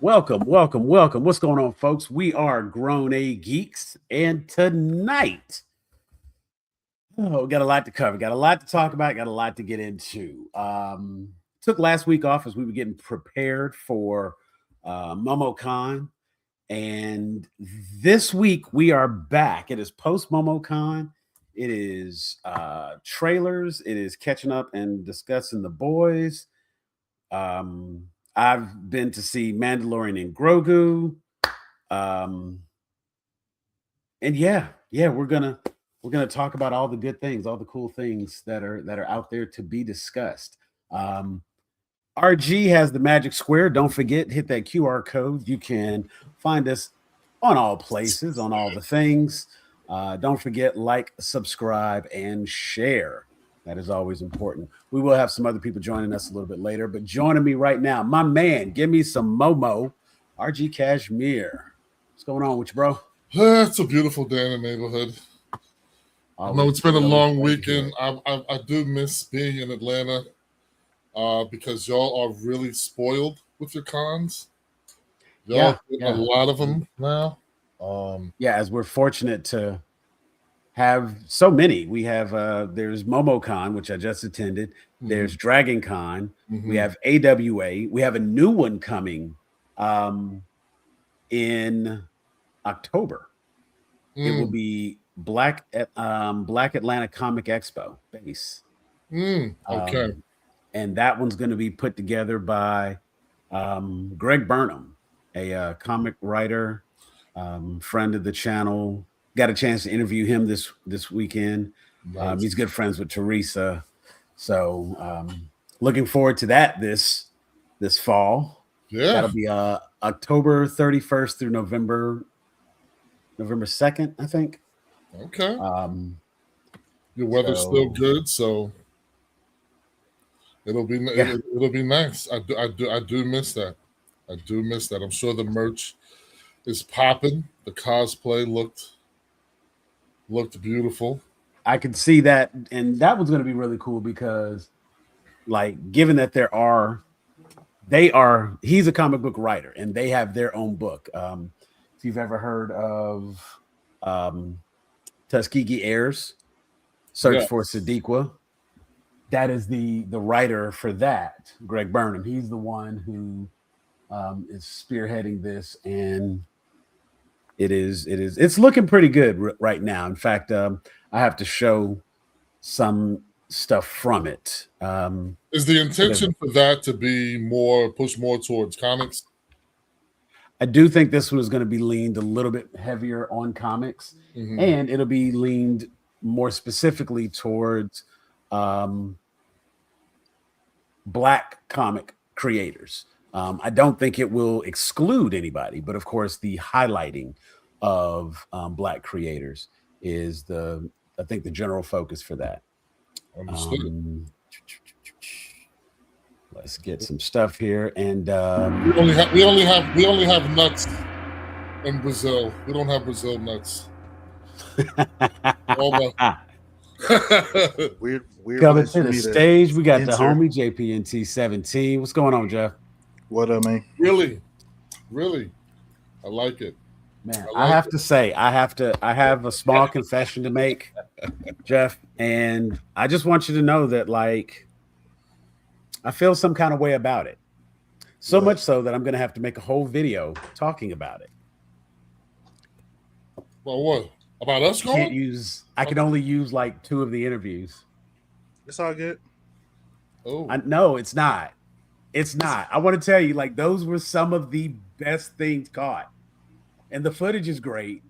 Welcome, welcome, welcome. What's going on, folks? We are Grown A Geeks, and tonight, we got a lot to cover, got a lot to talk about, got a lot to get into. Took last week off as we were getting prepared for MomoCon, and this week we are back. It is post MomoCon. It is trailers. It is catching up and discussing the boys. I've been to see Mandalorian and Grogu. And yeah, we're gonna talk about all the good things, all the cool things that are out there to be discussed. RG has the magic square. Don't forget, hit that QR code. You can find us on all places, on all the things. Don't forget, like, subscribe, and share. That is always important. We will have some other people joining us a little bit later, but joining me right now, my man, give me some Momo, RG Cashmere. What's going on with you, bro? It's a beautiful day in the neighborhood. I know it's been a long weekend. I do miss being in Atlanta because y'all are really spoiled with your cons. Y'all get a lot of them now. As we're fortunate to have so many. We have there's MomoCon, which I just attended. Mm-hmm. There's Dragon Con. Mm-hmm. We have AWA. We have a new one coming in October. It will be Black Atlanta Comic Expo base. Okay. And that one's going to be put together by Greg Burnham, a comic writer, friend of the channel. Got a chance to interview him this weekend. Nice. He's good friends with Teresa, so looking forward to that this fall. Yeah, that'll be October 31st through November 2nd, I think. Okay. Your weather's still good, so it'll be nice. I do miss that. I do miss that. I'm sure the merch is popping. The cosplay looked beautiful. I could see that, and that was going to be really cool because, like, given that he's a comic book writer and they have their own book. If you've ever heard of Tuskegee Heirs, Search for Sadiqa, that is the writer for that, Greg Burnham. He's the one who is spearheading this, and it's looking pretty good right now. In fact, I have to show some stuff from it. Is the intention for that to be push more towards comics? I do think this one is going to be leaned a little bit heavier on comics, and it'll be leaned more specifically towards Black comic creators. I don't think it will exclude anybody, but of course, the highlighting of Black creators is I think the general focus for that. Understood. Let's get some stuff here, and we only have nuts in Brazil. We don't have Brazil nuts. Weird coming to the stage. We got the homie JPNT 17. What's going on, Jeff? What up, man? Really, I like it, man. I have to say, I have a small confession to make, Jeff, and I just want you to know that, like, I feel some kind of way about it. So much so that I'm going to have to make a whole video talking about it. Well, what? About us going? I can only use like 2 of the interviews. It's all good. Oh. No, it's not. It's not. I want to tell you, like, those were some of the best things caught. And the footage is great.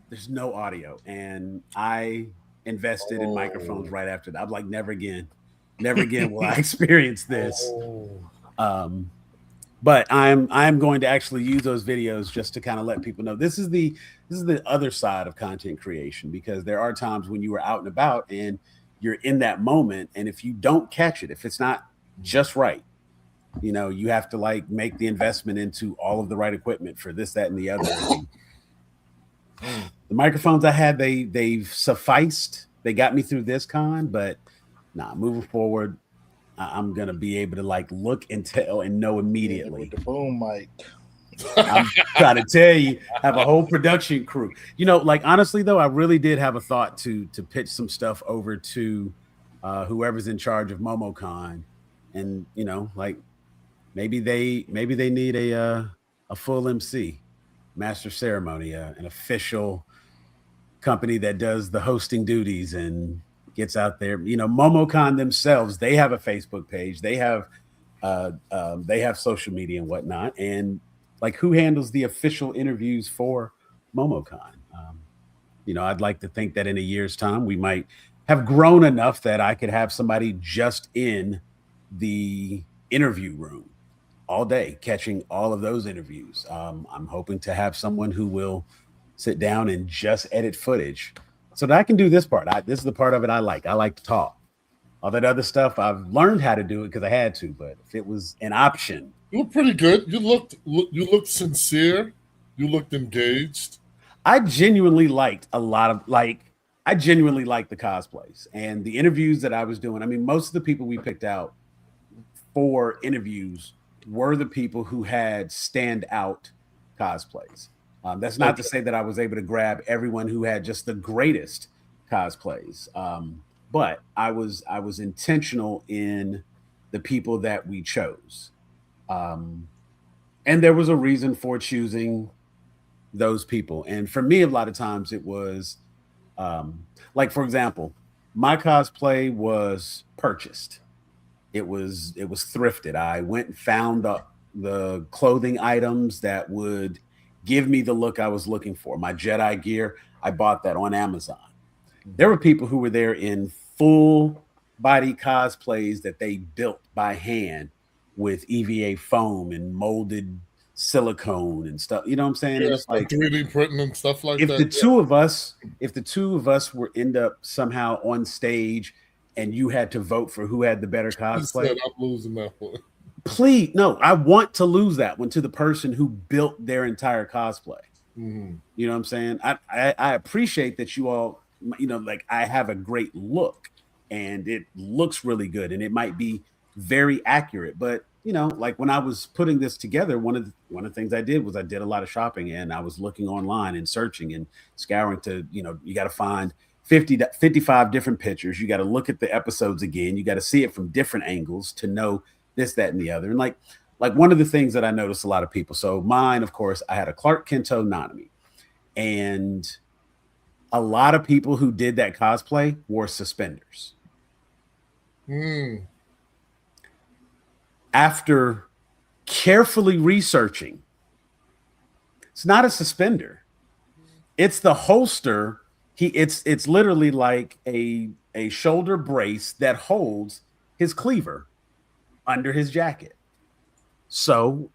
There's no audio. And I invested in microphones right after that. I'm like, never again will I experience this. But I'm going to actually use those videos just to kind of let people know this is the other side of content creation, because there are times when you are out and about and you're in that moment, and if you don't catch it, if it's not just right, you have to like make the investment into all of the right equipment for this, that, and the other. The microphones I had, they've sufficed. They got me through this con, but moving forward, I'm gonna be able to like look and tell and know immediately. With the boom mic. I'm trying to tell you, have a whole production crew. You know, like honestly though, I really did have a thought to pitch some stuff over to whoever's in charge of MomoCon, and you know, like maybe they need a full MC, master ceremony, an official company that does the hosting duties and gets out there. You know, MomoCon themselves, they have a Facebook page, they have social media and whatnot, and like who handles the official interviews for MomoCon? You know, I'd like to think that in a year's time we might have grown enough that I could have somebody just in the interview room all day catching all of those interviews. I'm hoping to have someone who will sit down and just edit footage so that I can do this part. This is the part of it I like. I like to talk. All that other stuff, I've learned how to do it because I had to. But if it was an option, you were pretty good. You looked sincere. You looked engaged. I genuinely liked I genuinely liked the cosplays and the interviews that I was doing. I mean, most of the people we picked out for interviews were the people who had standout cosplays. That's not to say that I was able to grab everyone who had just the greatest cosplays. But I was intentional in the people that we chose. And there was a reason for choosing those people. And for me, a lot of times it was like, for example, my cosplay was purchased. It was thrifted. I went and found the clothing items that would give me the look I was looking for. My Jedi gear, I bought that on Amazon. There were people who were there in full body cosplays that they built by hand with EVA foam and molded silicone and stuff. You know what I'm saying? Yeah, it's like 3D printing and stuff like if that. the two of us were end up somehow on stage and you had to vote for who had the better cosplay, said, I'm losing that one. Please, no, I want to lose that one to the person who built their entire cosplay. Mm-hmm. You know what I'm saying? I appreciate that you all, you know, like I have a great look and it looks really good and it might be very accurate, but you know, like when I was putting this together, one of the things I did was I did a lot of shopping and I was looking online and searching and scouring to, you know, you got to find 55 different pictures. You got to look at the episodes again. You got to see it from different angles to know this, that, and the other. And like one of the things that I noticed a lot of people. So mine, of course, I had a Clark Kento Nanami, and a lot of people who did that cosplay wore suspenders. After carefully researching, it's not a suspender. It's the holster. It's literally like a shoulder brace that holds his cleaver under his jacket. So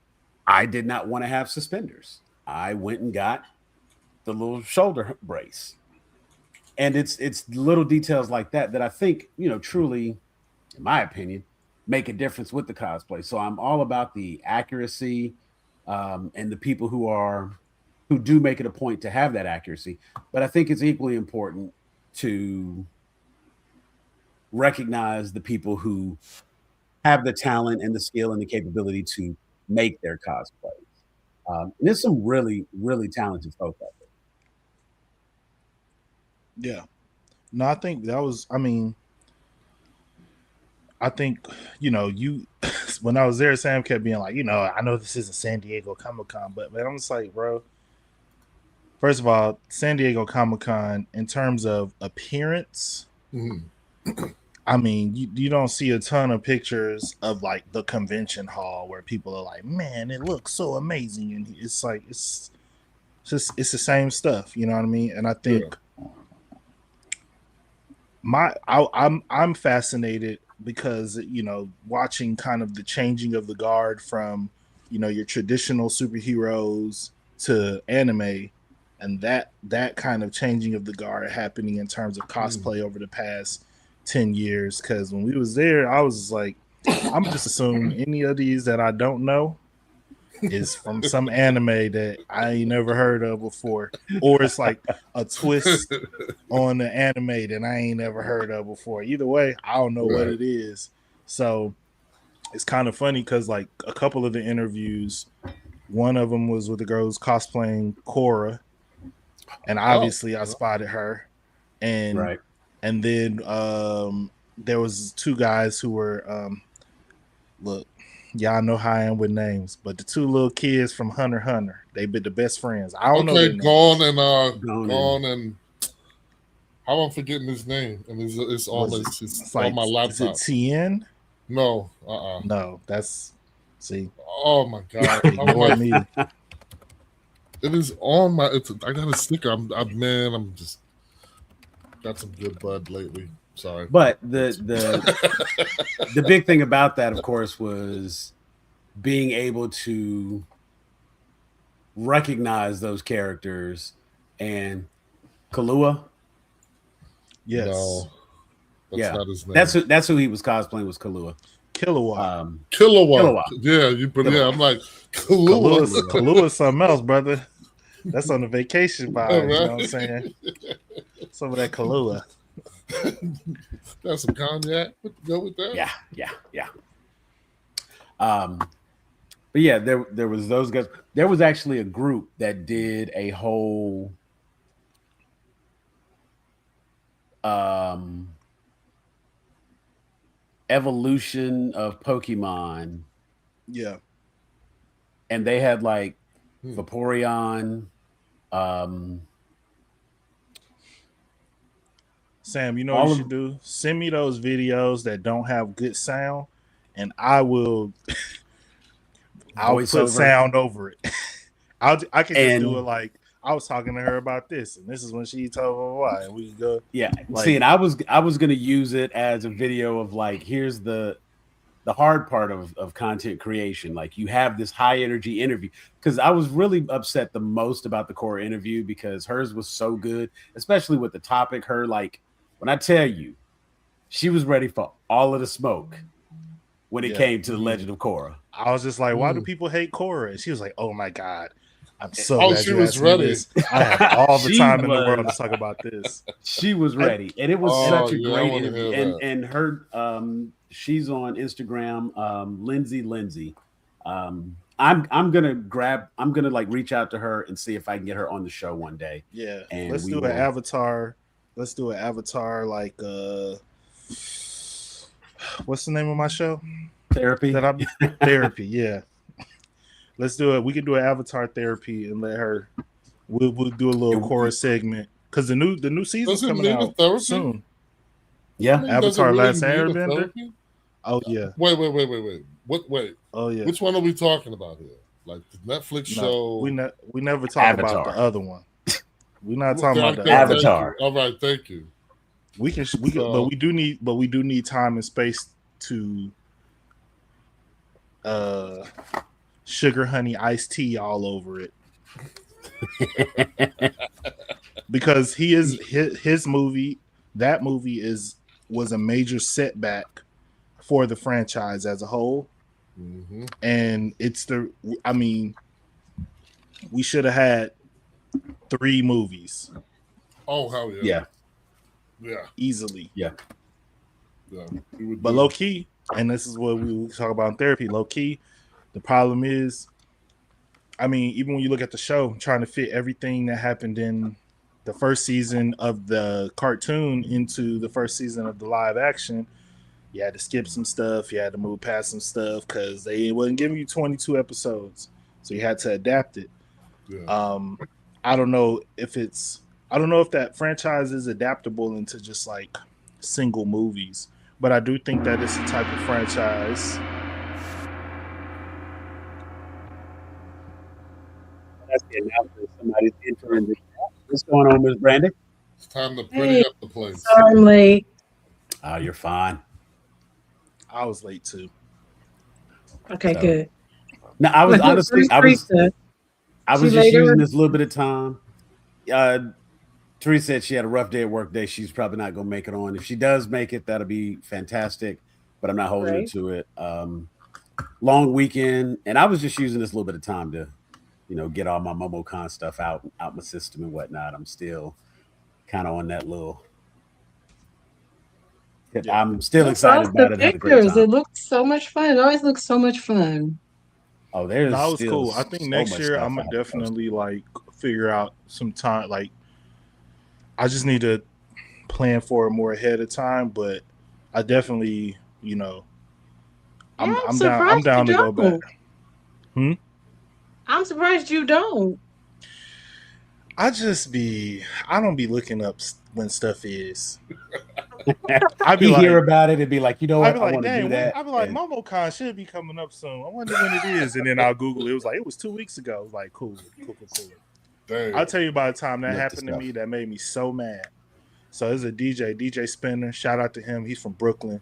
I did not want to have suspenders. I went and got the little shoulder brace. And it's little details like that that I think, you know, truly, in my opinion, make a difference with the cosplay. So I'm all about the accuracy and the people who do make it a point to have that accuracy. But I think it's equally important to recognize the people who have the talent and the skill and the capability to make their cosplays. And there's some really, really talented folks out there. Yeah. No, I think that was, I think, you know, when I was there, Sam kept being like, you know, I know this isn't San Diego Comic-Con, but man, I'm just like, bro, first of all, San Diego Comic-Con, in terms of appearance, I mean, you don't see a ton of pictures of like the convention hall where people are like, man, it looks so amazing. And it's like, it's the same stuff. You know what I mean? And I think I'm fascinated because, you know, watching kind of the changing of the guard from, you know, your traditional superheroes to anime, and that kind of changing of the guard happening in terms of cosplay over the past 10 years. Because when we was there, I was like, I'm just assuming any of these that I don't know is from some anime that I ain't never heard of before, or it's like a twist on the anime that I ain't never heard of before. Either way, I don't know what it is. So it's kind of funny because like a couple of the interviews, One of them was with the girl who's cosplaying Korra, and obviously I spotted her, and then there was two guys who were look, y'all know how I am with names, but the two little kids from Hunter x Hunter, they been the best friends. I don't know their names. Gone and how I'm forgetting his name, and it's on my laptop. Is it Tien? No, no, that's see. Oh my god, ignore me. It is on my. I got a sticker. I'm just got some good bud lately. Sorry, but the big thing about that, of course, was being able to recognize those characters. And Kahlua, yes, no, that's not his name. That's who he was cosplaying, was Kahlua. Kilowatt. Yeah, yeah. I'm like Kahlua is something else, brother. That's on the vacation vibe. Right. You know what I'm saying? Some of that Kahlua. That's some cognac. Go with that. Yeah. But yeah, there was those guys. There was actually a group that did a whole evolution of Pokemon. Yeah. And they had like Vaporeon. Sam, you know what you should do? Send me those videos that don't have good sound, and I will I'll put sound over it. I can just do it like I was talking to her about this, and this is when she told me why, and we can go. Yeah, see, and I was gonna use it as a video of like, here's the hard part of content creation. Like, you have this high energy interview, because I was really upset the most about the Korra interview because hers was so good, especially with the topic. Her, like, when I tell you, she was ready for all of the smoke when it came to the Legend of Korra. I was just like, why do people hate Korra? And she was like, oh my god, I'm so glad she was ready. I have all the time in the world to talk about this. She was ready, and it was such a great interview. And her, she's on Instagram, Lindsay. I'm gonna like reach out to her and see if I can get her on the show one day. Yeah, and let's do an avatar. Let's do an avatar like what's the name of my show? Therapy. Therapy. Yeah. Let's do it. We can do an avatar therapy and let her. We'll do a little Korra segment because the new season's coming out soon. Yeah, Avatar Last Airbender. Oh yeah. Wait. What? Wait. Oh yeah. Which one are we talking about here? Like the Netflix show? We never talk about the other one. We're not talking about the Avatar. All right, thank you. We can, but we do need time and space to sugar honey iced tea all over it. Because his movie, that movie was a major setback for the franchise as a whole. Mm-hmm. And we should have had 3 movies. Oh hell yeah. Yeah. Easily. Yeah. But low key, and this is what we talk about in therapy, low key, the problem is, even when you look at the show, trying to fit everything that happened in the first season of the cartoon into the first season of the live action, you had to skip some stuff, you had to move past some stuff because they wasn't giving you 22 episodes. So you had to adapt it. Yeah. I don't know if that franchise is adaptable into just like single movies, but I do think that it's a type of franchise. That's the announcement. Somebody's entering the chat. What's going on, Miss Brandy? It's time to pretty up the place. Sorry, I'm late. Oh, you're fine. I was late too. Okay, good. No, I was honestly, I was just using this little bit of time. Teresa said she had a rough day at work day. She's probably not going to make it on. If she does make it, that'll be fantastic. But I'm not holding her to it. Long weekend, and I was just using this little bit of time to, get all my MomoCon stuff out my system and whatnot. I'm still kind of on that little. I'm still excited about it. Pictures. It looks so much fun. It always looks so much fun. Oh, there's No, it was still cool. I think so next much year stuff I'm I gonna haven't posted. definitely like figure out some time. Like, I just need to plan for it more ahead of time. But I definitely, Yeah, I'm I'm down. I'm surprised you down to go back. don't. I'm surprised you don't. I don't be looking up when stuff is. I'd be You hear like, about it and be like, you know I'd what? be I like, want to do dang, that. I'd be like, And MomoCon should be coming up soon. I wonder when it is. And then I'll Google it. It was like, it was 2 weeks ago. I was like, cool. Dang. I'll tell you, by the time that Look happened to stuff. me, that made me so mad. So there's a DJ Spinner. Shout out to him. He's from Brooklyn.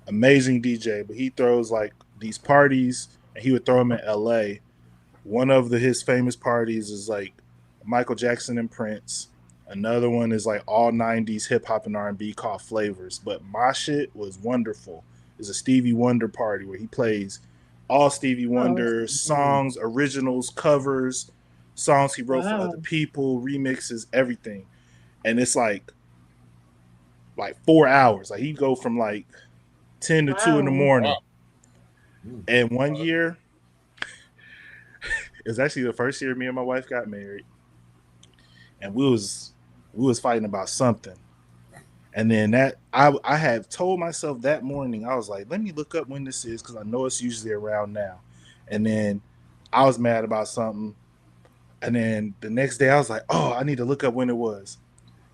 Amazing DJ, but he throws like these parties, and he would throw them in LA. One of his famous parties is like Michael Jackson and Prince. Another one is like all 90s hip hop and R&B called Flavors. But my shit was wonderful. It's a Stevie Wonder party where he plays all Stevie Wonder songs, originals, covers, songs he wrote for other people, remixes, everything. And it's like 4 hours. Like he'd go from like 10 to 2 in the morning. Wow. And one year, it was actually the first year me and my wife got married. And we was fighting about something. And then that I had told myself that morning, I was like, let me look up when this is, because I know it's usually around now. And then I was mad about something. And then the next day I was like, oh, I need to look up when it was.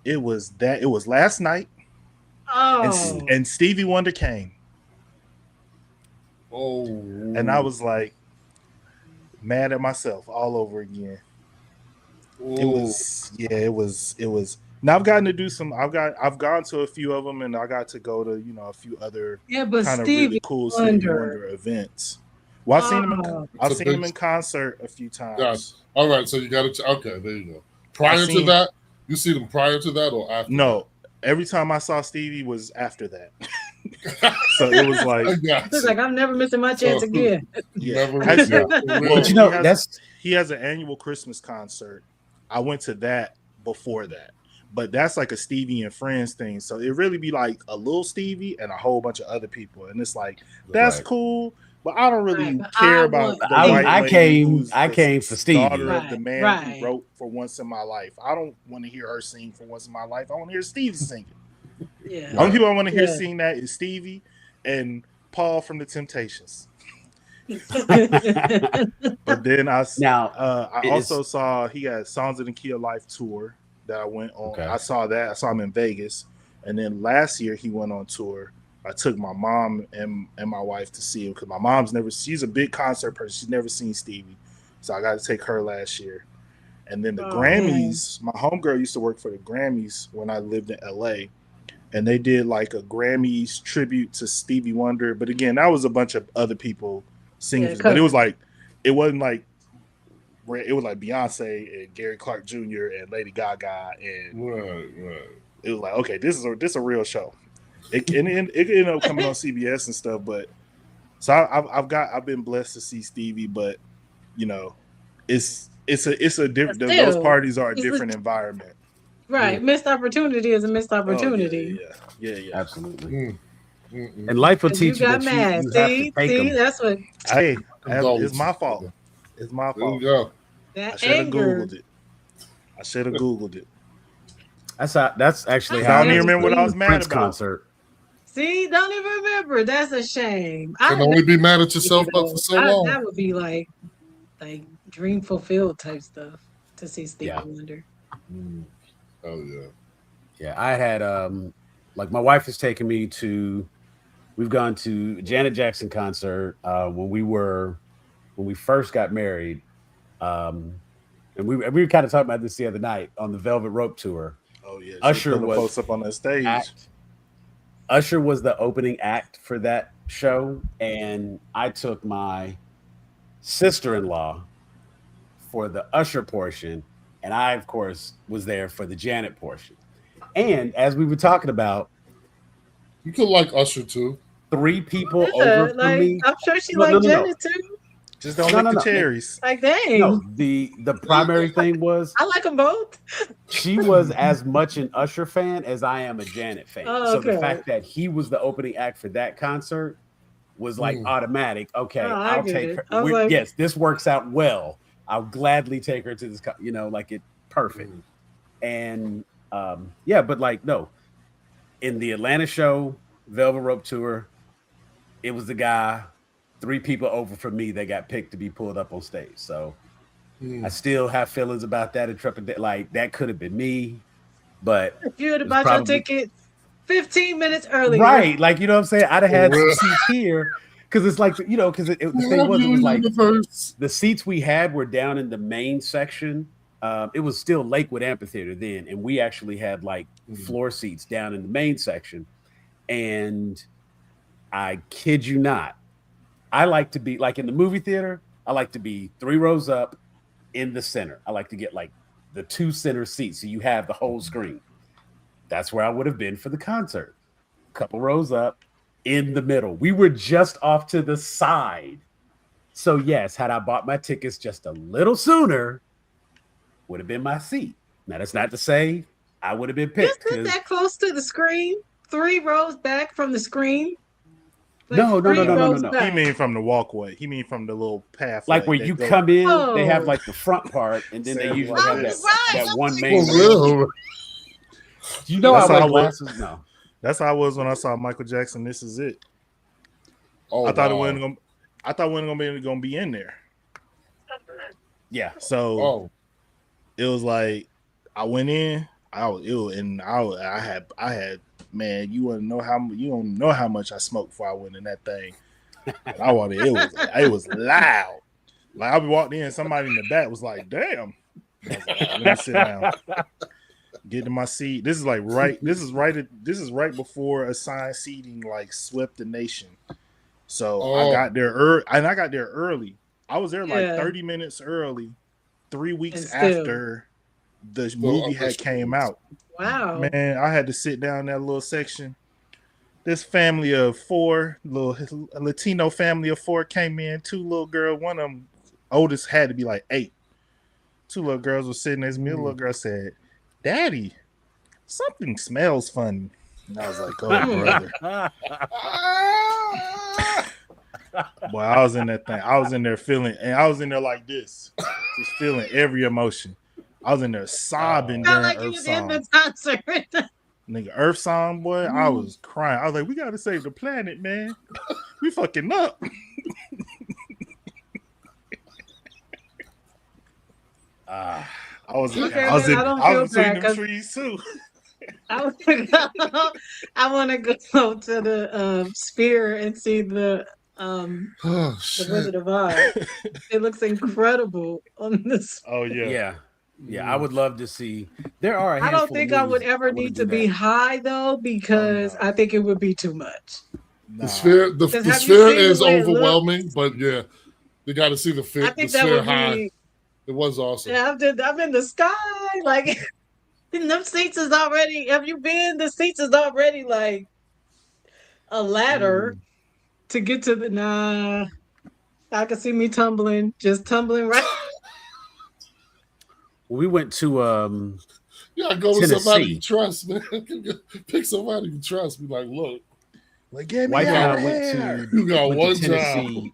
It was last night. Oh. And Stevie Wonder came. Oh. And I was like mad at myself all over again. Ooh. It was. Now I've gotten to do I've gone to a few of them, and I got to go to a few other but kind of Stevie really cool Wonder. Stevie Wonder events. Well, I've seen him in concert a few times. Yes. All right, so you got to. Okay, there you go. Prior to that, you see them prior to that or after? No, every time I saw Stevie was after that. So it was like, it's like I'm never missing my chance again. Yeah, but he has an annual Christmas concert. I went to that before that, but that's like a Stevie and Friends thing. So it really be like a little Stevie and a whole bunch of other people, and it's like that's cool. But I don't really care about the white lady I came for Stevie, daughter of the man who wrote For Once in My Life. I don't want to hear her sing For Once in My Life. I want to hear Stevie singing. Yeah. The only people I want to hear sing that is Stevie and Paul from the Temptations. But then I also saw he had Songs of the Key of Life tour that I went on. Okay. I saw him in Vegas, and then last year he went on tour. I took my mom and my wife to see him because my mom's she's a big concert person. She's never seen Stevie, so I got to take her last year. And then the Grammys, my homegirl used to work for the Grammys when I lived in LA, and they did like a Grammys tribute to Stevie Wonder. But again, that was a bunch of other people singing, but it wasn't like Beyonce and Gary Clark Jr. and Lady Gaga, and it was like, okay, this is a real show. It ended up coming on CBS and stuff, but so I've been blessed to see Stevie, but it's a different. Those parties are a different environment. Right, missed opportunity is a missed opportunity. Yeah, absolutely. And life will teach you that you have to take them. That's what. Hey, it's my fault. It's my fault. There you go. That I should have Googled it. That's actually how I don't even remember what I was mad Prince about. Concert. See, don't even remember. That's a shame. You can only be mad at yourself for so long. That would be like dream fulfilled type stuff to see Stevie Wonder. Oh yeah. Yeah, I had like my wife has taken me to. We've gone to Janet Jackson concert when we first got married, and we were kind of talking about this the other night on the Velvet Rope tour. Oh yeah, Usher was up on the stage. Usher was the opening act for that show, and I took my sister-in-law for the Usher portion, and I, of course, was there for the Janet portion. And as we were talking about, you could like Usher too. 3 people over from me. I'm sure she liked Janet too. Just don't like the cherries. Like, dang. No, the primary thing was I like them both. She was as much an Usher fan as I am a Janet fan. Oh, so the fact that he was the opening act for that concert was like automatic. Okay, I'll take her. Like, yes, this works out well. I'll gladly take her to this, like it perfect. And yeah, but like, no, in the Atlanta show, Velvet Rope Tour, it was the guy, 3 people over from me that got picked to be pulled up on stage. So I still have feelings about that. Like that could have been me, but if you would have bought your ticket 15 minutes earlier, right? Like, you know what I'm saying? I'd have had some seats here. Because it's like, because the thing was, it was like the seats we had were down in the main section. It was still Lakewood Amphitheater then, and we actually had like floor seats down in the main section. And I kid you not, I like to be like in the movie theater. I like to be 3 rows up in the center. I like to get like the 2 center seats, so you have the whole screen. That's where I would have been for the concert. A couple rows up. In the middle. We were just off to the side. So yes, had I bought my tickets just a little sooner, would have been my seat. Now that's not to say I would have been picked. Isn't that close to the screen? 3 rows back from the screen? Like no. He mean from the walkway. He mean from the little path. Like where you come in, they have like the front part, and then they usually have that one main. You know how like glasses? No. That's how I was when I saw Michael Jackson. This Is It. Oh, I thought it wasn't gonna be in there. Yeah. So it was like I went in. I had man. You don't know how much I smoked before I went in that thing. And I wanted it was loud. Like I walked in, somebody in the back was like, "Damn." I was like, let me sit down. Get to my seat. This is right before assigned seating like swept the nation. So I got there early. I was there like 30 minutes early, 3 weeks after the movie had came out. Wow. Man, I had to sit down in that little section. This family of 4, a Latino family of 4 came in, 2 little girls, one of them oldest had to be like 8. 2 little girls were sitting next to me. The little girl said, "Daddy, something smells funny." And I was like, "Oh, brother." Boy, I was in that thing. I was in there feeling, and I was in there like this, just feeling every emotion. I was in there sobbing during Earth Song. Nigga, Earth Song, boy, I was crying. I was like, "We gotta save the planet, man. We fucking up." I was in the trees too. I want to go to the Sphere and see the Wizard of Oz. It looks incredible on this. Oh yeah. I would love to see. There are. I don't think I would ever need to be high though, because I think it would be too much. The Sphere, the Sphere is overwhelming, but yeah, you got to see the Sphere high. It was awesome. Yeah, I'm in the sky. Like, them seats is already, have you been? The seats is already like a ladder to get to the, I can see me tumbling right. We went to, yeah, go with somebody you trust, man. Pick somebody you trust. Be like, look. Like, get me Wife out and I went to, you got one Tennessee,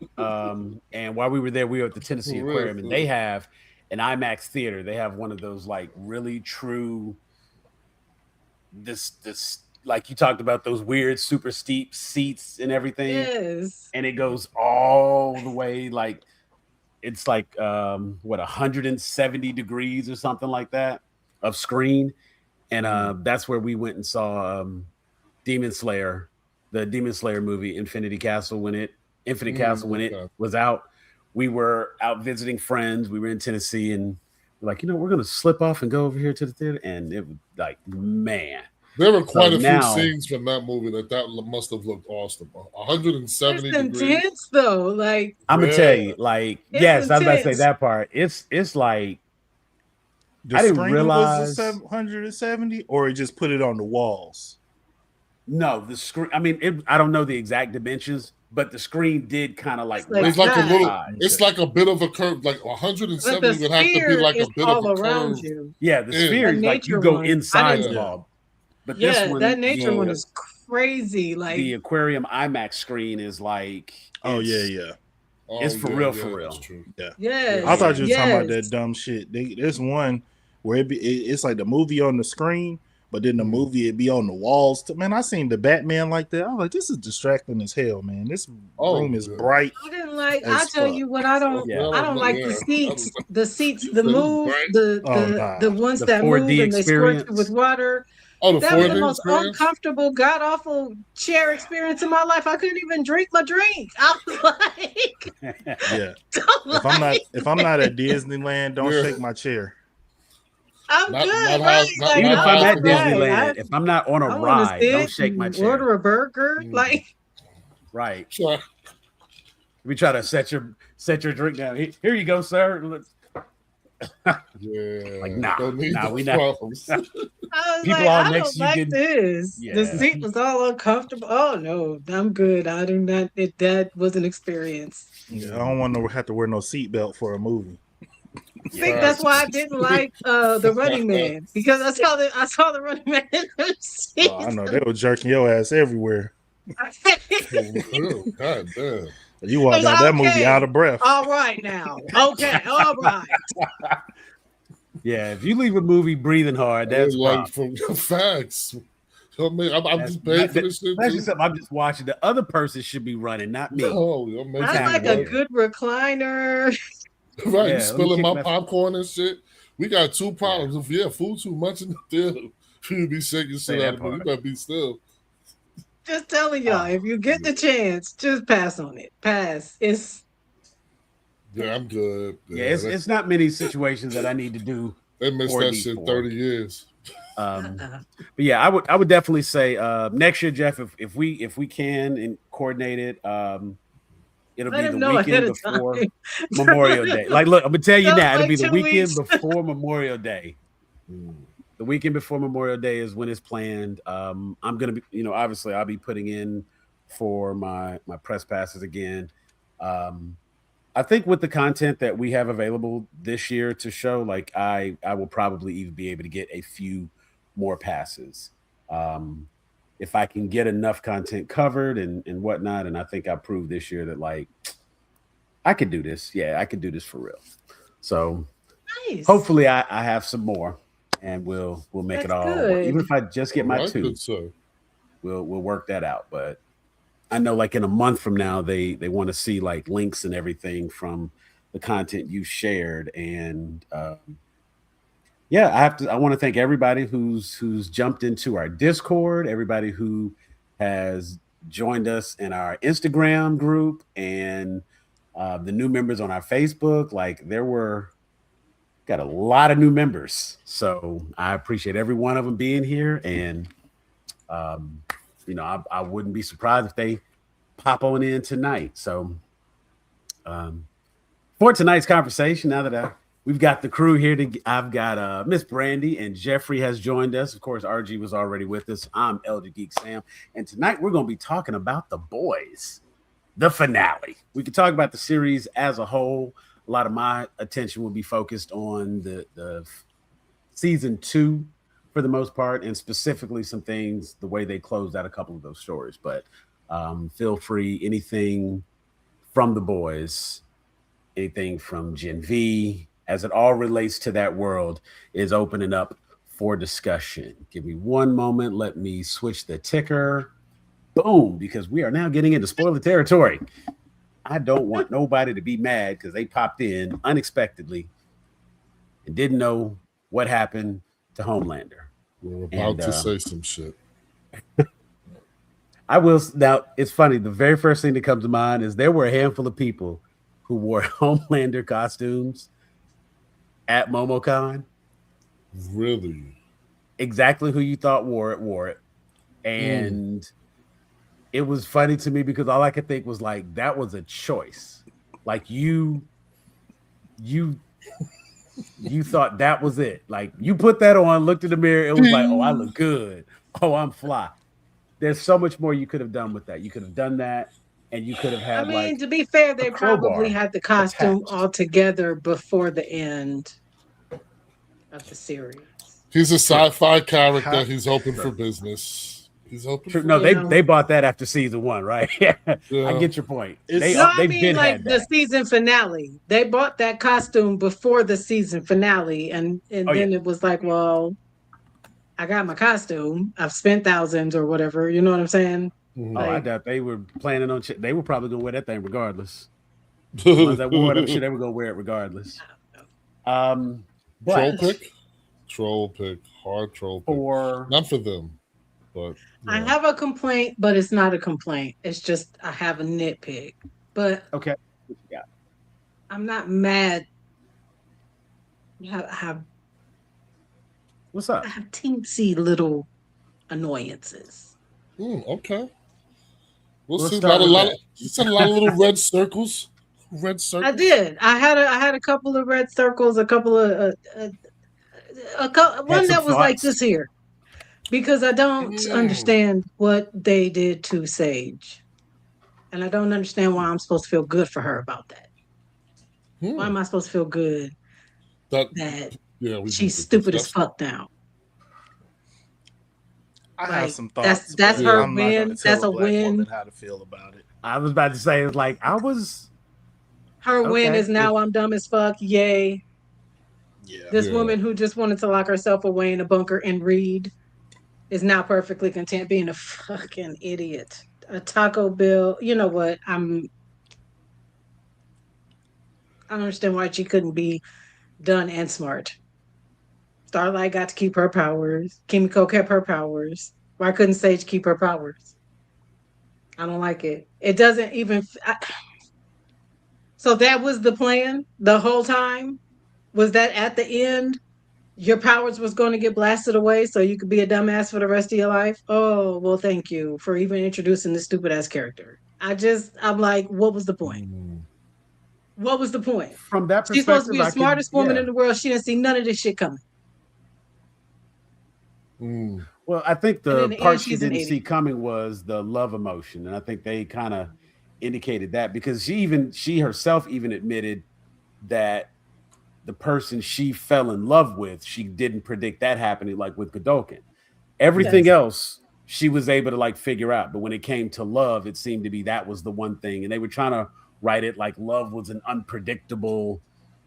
and while we were there, we were at the Tennessee Aquarium, and they have an IMAX theater. They have one of those like really true, this like you talked about, those weird super steep seats and everything. Yes. And it goes all the way, like it's like 170 degrees or something like that of screen. And that's where we went and saw Demon Slayer. The Demon Slayer movie, Infinite Castle, when it was out. We were out visiting friends. We were in Tennessee, and we're like, we're going to slip off and go over here to the theater. And it was like, man. There were quite a few scenes from that movie that must have looked awesome. 170 it's degrees. Intense, though. Like, I'm going to tell you, like, yes, I was about to say that part. It's like, I didn't realize. Was 170, or it just put it on the walls? No, the screen. I mean, I don't know the exact dimensions, but the screen did kind of like. It's like a little. It's like a bit of a curve. Like 170 would have to be like a bit of a curve. Yeah, the sphere is like you go inside the ball. But this one, that nature one is crazy. Like the aquarium IMAX screen is like, Oh yeah, it's- yeah. It's for real, for real. That's true. Yeah. yes, I thought you were talking about yes. that dumb shit. There's one where it's like the movie on the screen, but then the movie it be on the walls. Man, I seen the Batman like that. I was like, this is distracting as hell, man. This room is bright. I didn't like. as I tell fuck. you what, I don't. Yeah. I don't like the seats. The seats, the It was move, bright. the ones The that move 4D and they squirt you experience. with water. Oh, the That was the 4D most experience? uncomfortable, god awful chair experience in my life. I couldn't even drink my drink. I was like, Yeah. I'm If I'm not at Disneyland, don't Yeah. shake my chair. I'm Not- good, not right? how- Like, Even if I'm at all right. Disneyland, if I'm not on a I wanna ride, don't sit shake my and chair. Order a burger, Mm. like Right. Sure. We try to set your drink down. Here you go, sir. Yeah. Like, nah, Don't need nah, those we not. problems. I was People like, all I next don't to you like getting- this. Yeah. The seat was all uncomfortable. Oh no, I'm good. I do not. That was an experience. Yeah, I don't want to have to wear no seatbelt for a movie. I think that's why I didn't like the Running Man, because I saw the Running Man in the seat. Oh, I know they were jerking your ass everywhere. Oh, God damn. You walked out that movie out of breath. All right now. Okay, all right. Yeah, if you leave a movie breathing hard, that's like problem. from facts. So, man, I'm just paying for this shit. Especially Too. something I'm just watching. The other person should be running, not me. Oh, you're making I like a good recliner. right. Yeah, You spilling let my me kick popcorn and shit. We got two problems. If food too much in the theater, you be shaking Say shit that out of me. You part. better be still. Just telling y'all, if you get the chance, just pass on it. Pass. It's Yeah, I'm good. Yeah, it's not many situations that I need to do. They missed 4D that shit for. 30 years. But yeah, I would definitely say next year, Jeff, if we can and coordinate it, it'll Let be him the know ahead weekend of before time. Memorial Day. Like, look, I'm gonna tell you Just now, it'll like be the 2 weekend weeks. before Memorial Day. The weekend before Memorial Day is when it's planned. I'm gonna be, obviously I'll be putting in for my press passes again. I think with the content that we have available this year to show, like I will probably even be able to get a few more passes. If I can get enough content covered and whatnot, and I think I proved this year that like I could do this. Yeah, I could do this for real. So nice. hopefully I have some more, and we'll make it That's all work. good. Even if I just get my Right, two, good sir. we'll work that out. But I know like in a month from now, they want to see like links and everything from the content you shared. And yeah, I want to thank everybody who's jumped into our Discord, everybody who has joined us in our Instagram group, and the new members on our Facebook. Like got a lot of new members. So I appreciate every one of them being here. And I wouldn't be surprised if they pop on in tonight. So for tonight's conversation, now that we've got the crew here, I've got Miss Brandy and Jeffrey has joined us. Of course, RG was already with us. I'm Elder Geek Sam. And tonight we're going to be talking about The Boys, the finale. We could talk about the series as a whole. A lot of my attention will be focused on the season 2 for the most part, and specifically some things, the way they closed out a couple of those stories. But feel free, anything from The Boys, anything from Gen V, as it all relates to that world, is opening up for discussion. Give me one moment. Let me switch the ticker. Boom, because we are now getting into spoiler territory. I don't want nobody to be mad because they popped in unexpectedly and didn't know what happened to Homelander. We're about to say some shit. I will. Now, it's funny. The very first thing that comes to mind is there were a handful of people who wore Homelander costumes at MomoCon. Really? Exactly who you thought wore it. And it was funny to me because all I could think was like, that was a choice. Like you thought that was it. Like you put that on, looked in the mirror, it was like, oh, I look good. Oh, I'm fly. There's so much more you could have done with that. You could have done that, and you could have had. I mean, like, to be fair, they a crowbar probably had the costume attached. all together before the end of the series. He's a sci-fi character. How- He's open for business. He's hoping. True. For No, it. they bought that after season 1, right? I Yeah. get your point. I They've mean, been like had the that. season finale. They bought that costume before the season finale, and then it was like, well, I got my costume. I've spent thousands or whatever. You know what I'm saying? Mhm. Oh, I Like, doubt they were planning on. They were probably gonna wear that thing regardless. The ones that wore it, I'm sure they were gonna wear it regardless. Troll But pick, hard troll pick. for Not for them, but I have a complaint, but it's not a complaint. It's just I have a nitpick. But okay, what you got? I'm not mad. What's I up? have teensy little annoyances. Okay. We'll Let's see. start with that. You said a lot of little red circles. Red circles. I did. I had a couple of red circles, a couple of one some that was like thoughts. this here, because I don't understand what they did to Sage, and I don't understand why I'm supposed to feel good for her about that. Why am I supposed to feel good that she's stupid as fuck now? I Like, have some thoughts. That's but her I'm not win. gonna tell That's a a black win. woman how to feel about it. I was about to say, it's like I was. Her win Okay. is now I'm dumb as fuck. Yay. Yeah. This woman who just wanted to lock herself away in a bunker and read is now perfectly content being a fucking idiot. A Taco Bell. You know what? I don't understand why she couldn't be done and smart. Starlight got to keep her powers. Kimiko kept her powers. Why couldn't Sage keep her powers? I don't like it. It doesn't even. So that was the plan the whole time? Was that at the end? Your powers was going to get blasted away so you could be a dumbass for the rest of your life? Oh, well, thank you for even introducing this stupid ass character. I'm like, what was the point? What was the point? From that She's supposed to perspective, be the smartest woman in the world. She didn't see none of this shit coming. Well, I think And in the the part end, she she's an didn't see idiot. coming was the love emotion, and I think they kind of indicated that because she herself even admitted that the person she fell in love with, she didn't predict that happening, like with Godolkin. Everything else she was able to like figure out, but when it came to love, it seemed to be that was the one thing, and they were trying to write it like love was an unpredictable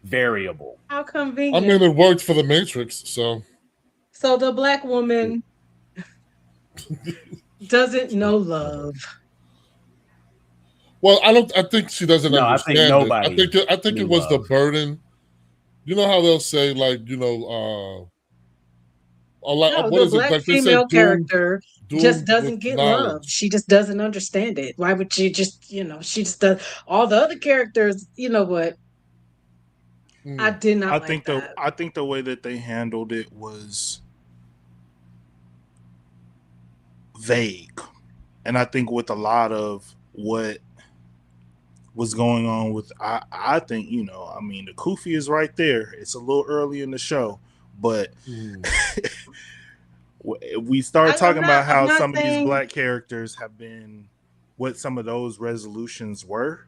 variable. How I convenient. mean, it worked for the Matrix, so. So the black woman doesn't know love. Well, I think she doesn't No, I understand think nobody. it. I think it was the burden. You know how they'll say, like, No, what the is it? black Like they female said, character just doomed doesn't with get love. knowledge. She just doesn't understand it. Why would she just, she just does all the other characters, you know what? I did not like that. I think the way that they handled it was vague. And I think with a lot of what was going on with I think, I mean, the Kufi is right there. It's a little early in the show, but we start talking about how some of these black characters have been, what some of those resolutions were.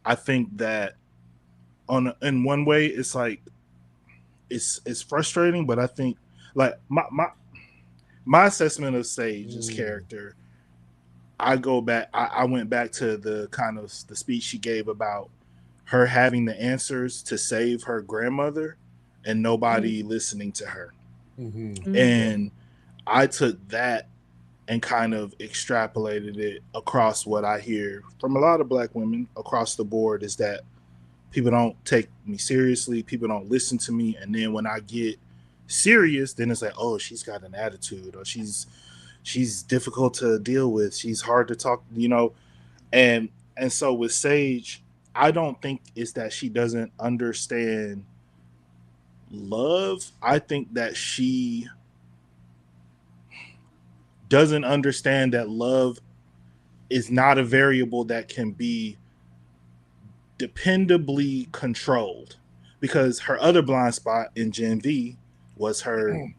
I think that in one way it's like it's frustrating, but I think like my assessment of Sage's character, I went back to the kind of the speech she gave about her having the answers to save her grandmother and nobody listening to her. And I took that and kind of extrapolated it across what I hear from a lot of black women across the board, is that people don't take me seriously, people don't listen to me, and then when I get serious, then it's like, oh, she's got an attitude, or she's difficult to deal with, she's hard to talk, and so with Sage, I don't think it's that she doesn't understand love. I think that she doesn't understand that love is not a variable that can be dependably controlled, because her other blind spot in Gen V was her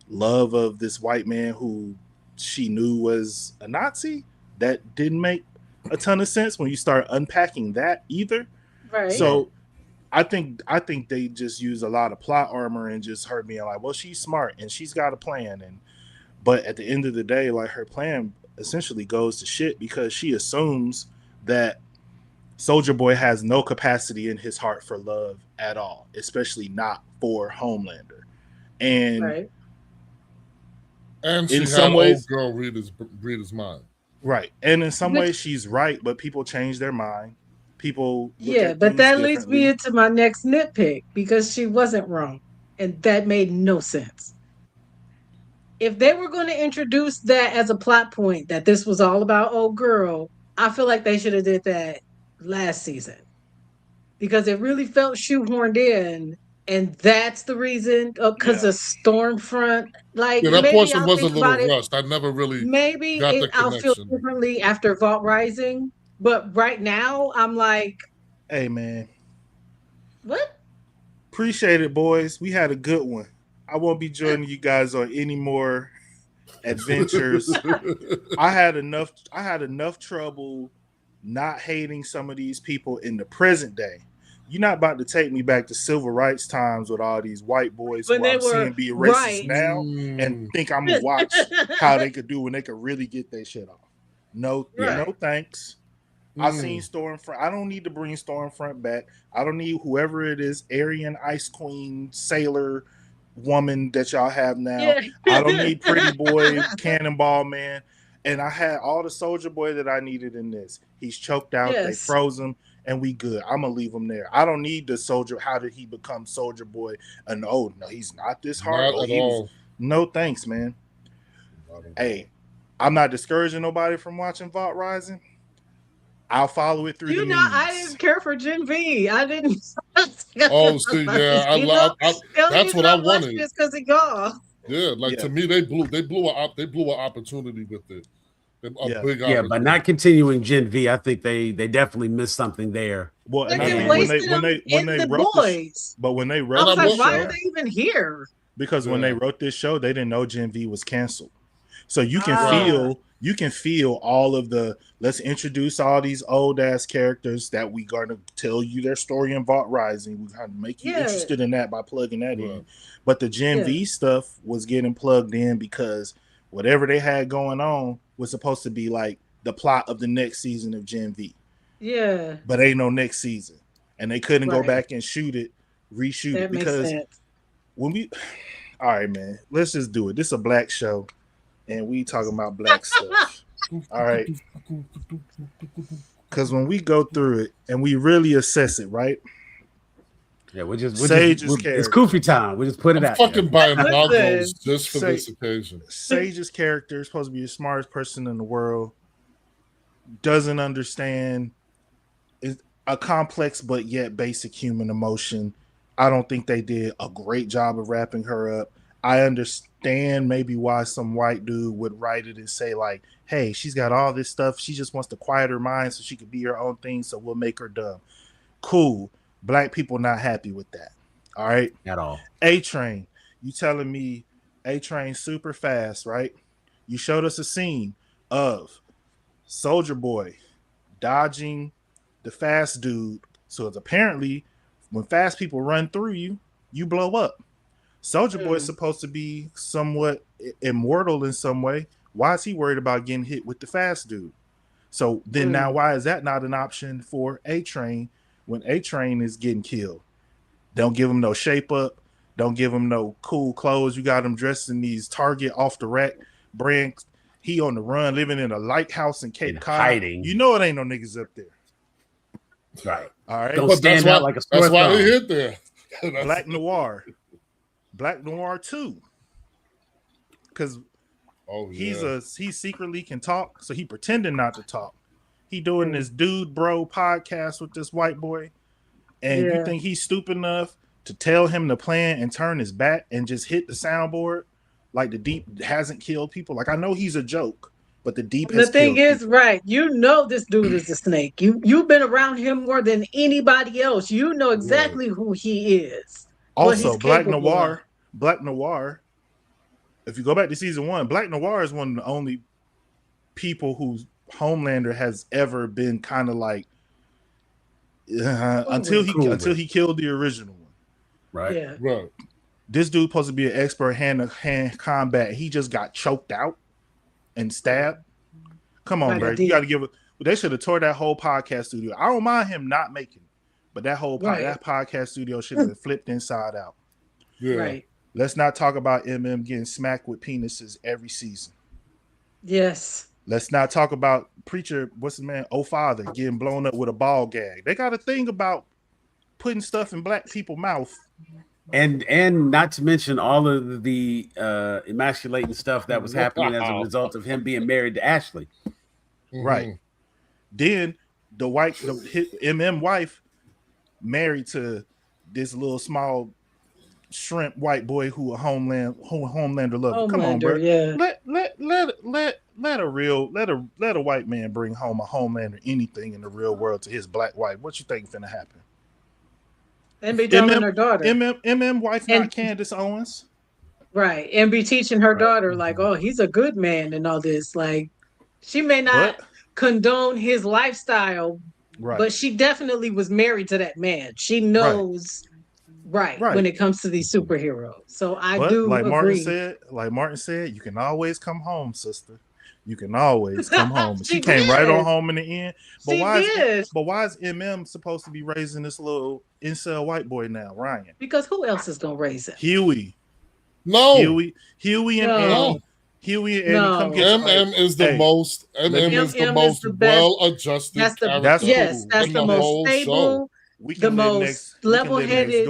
love of this white man who she knew was a Nazi. That didn't make a ton of sense when you start unpacking that either. Right. So I think they just use a lot of plot armor and just her being like, well, she's smart and she's got a plan, But at the end of the day, like her plan essentially goes to shit because she assumes that Soldier Boy has no capacity in his heart for love at all, especially not for Homelander. And Right. And she in had some old ways, girl read his mind. right. And in some Which, ways she's right, but people change their mind. People look yeah, at but things that leads me differently. into my next nitpick because she wasn't wrong. And that made no sense. If they were going to introduce that as a plot point, that this was all about old girl, I feel like they should have did that last season because it really felt shoehorned in. And that's the reason, because Yeah. of Stormfront. Like, Yeah, that maybe portion I'll was a think about little it. rushed. I never really Maybe got the I'll feel connection. differently after Vault Rising. But right now, I'm like, Hey man, what? appreciate it, boys. We had a good one. I won't be joining you guys on any more adventures. I had enough trouble not hating some of these people in the present day. You're not about to take me back to civil rights times with all these white boys When who they I'm were seeing be racist right. now and think I'm gonna watch how they could do when they could really get their shit off. No, Right. no thanks. I seen Stormfront. I don't need to bring Stormfront back. I don't need whoever it is, Aryan Ice Queen, Sailor woman that y'all have now. Yeah. I don't need Pretty Boy, Cannonball Man. And I had all the Soldier Boy that I needed in this. He's choked out. They Yes. froze him, and we good. I'm gonna leave him there. I don't need the Soldier. How did he become Soldier Boy? And oh no, he's not this hard. Not at all. No thanks, man. Hey, I'm not discouraging nobody from watching Vault Rising. I'll follow it through the memes. I didn't care for Gen V. I didn't. Oh, see, yeah, that's what I wanted. Just because of y'all. Yeah, like to me, they blew an opportunity with it. A big Yeah, opportunity. by not continuing Gen V, I think they definitely missed something there. Well, Like and they when wasted they the wrote boys. but when they I wrote was like, this why show, are they even here? because when they wrote this show, they didn't know Gen V was canceled. So you can feel all of the let's introduce all these old ass characters that we gonna tell you their story in Vault Rising. We kind of make you interested in that by plugging that in. But the Gen V stuff was getting plugged in because whatever they had going on was supposed to be like the plot of the next season of Gen V. Yeah. But ain't no next season. And they couldn't go back and reshoot it because when we all right, man, let's just do it. This is a black show. And we talking about black stuff. All right. Because when we go through it and we really assess it, right? Yeah, it's Koofy time. We just put it out. Fucking buying boggles just for this occasion. Sage's character is supposed to be the smartest person in the world. Doesn't understand a complex but yet basic human emotion. I don't think they did a great job of wrapping her up. I understand maybe why some white dude would write it and say like, hey, she's got all this stuff. She just wants to quiet her mind so she can be her own thing. So we'll make her dumb. Cool. Black people not happy with that. All right. At all. A-Train. You telling me A-Train super fast, right? You showed us a scene of Soldier Boy dodging the fast dude. So it's apparently when fast people run through you, you blow up. Soldier Boy is supposed to be somewhat immortal in some way. Why is he worried about getting hit with the fast dude? So then now why is that not an option for A-Train when A-Train is getting killed? Don't give him no shape up. Don't give him no cool clothes. You got him dressed in these Target off the rack brand. He on the run, living in a lighthouse in Cape Cod. Hiding. You know it ain't no niggas up there. Right. All right. Don't stand out like a sore That's why thumb. they hit there. Black Noir. Black Noir 2. Because he secretly can talk, so he pretending not to talk. He doing this dude bro podcast with this white boy, and you think he's stupid enough to tell him the plan and turn his back and just hit the soundboard like the Deep hasn't killed people? Like I know he's a joke, but the Deep has killed people. Right, you know this dude is a snake. You've been around him more than anybody else. You know exactly who he is. Also, Black Noir, if you go back to season 1, Black Noir is one of the only people whose Homelander has ever been kind of like until he killed the original one. Right. Yeah. Right. This dude supposed to be an expert hand-to-hand combat. He just got choked out and stabbed. Come on, bro. You got to give it. They should have tore that whole podcast studio. I don't mind him not making it, but that whole that podcast studio should have been flipped inside out. Yeah. Right. Let's not talk about getting smacked with penises every season. Yes. Let's not talk about Preacher, what's his man, Father, getting blown up with a ball gag. They got a thing about putting stuff in black people's mouth. And not to mention all of the emasculating stuff that was happening as a result of him being married to Ashley. Mm-hmm. Right. Then his wife married to this little small shrimp white boy who Homelander lover. Come on, bro. Yeah. Let a white man bring home a Homelander anything in the real world to his black wife. What you think finna happen? And be telling her daughter. Wife not Candace Owens. Right. And be teaching her daughter, like, oh, he's a good man and all this. Like, she may not condone his lifestyle, but she definitely was married to that man. She knows when it comes to these superheroes. So I do like agree. Martin said, you can always come home, sister. You can always come home. she came right on home in the end. But why is MM supposed to be raising this little incel white boy now, Ryan? Because who else is gonna raise him? Huey. No. Huey and Annie. Huey and Annie come get MM is the most well-adjusted character. That's the most stable, the most level-headed.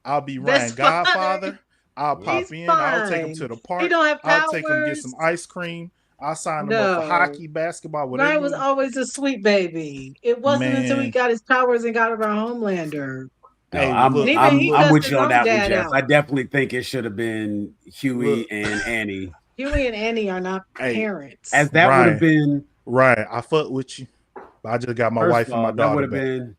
I'll be Ryan Godfather. I'll pop in. I'll take him to the park. He don't have powers. I'll take him get some ice cream. I'll sign him up for hockey, basketball, whatever. Ryan was always a sweet baby. It wasn't until he got his powers and got around Homelander. Hey, I'm with you on that one, Jeff. I definitely think it should have been Huey and Annie. Huey and Annie are not parents. As that would have been Ryan. I fuck with you. I just got my wife and my daughter. That would have been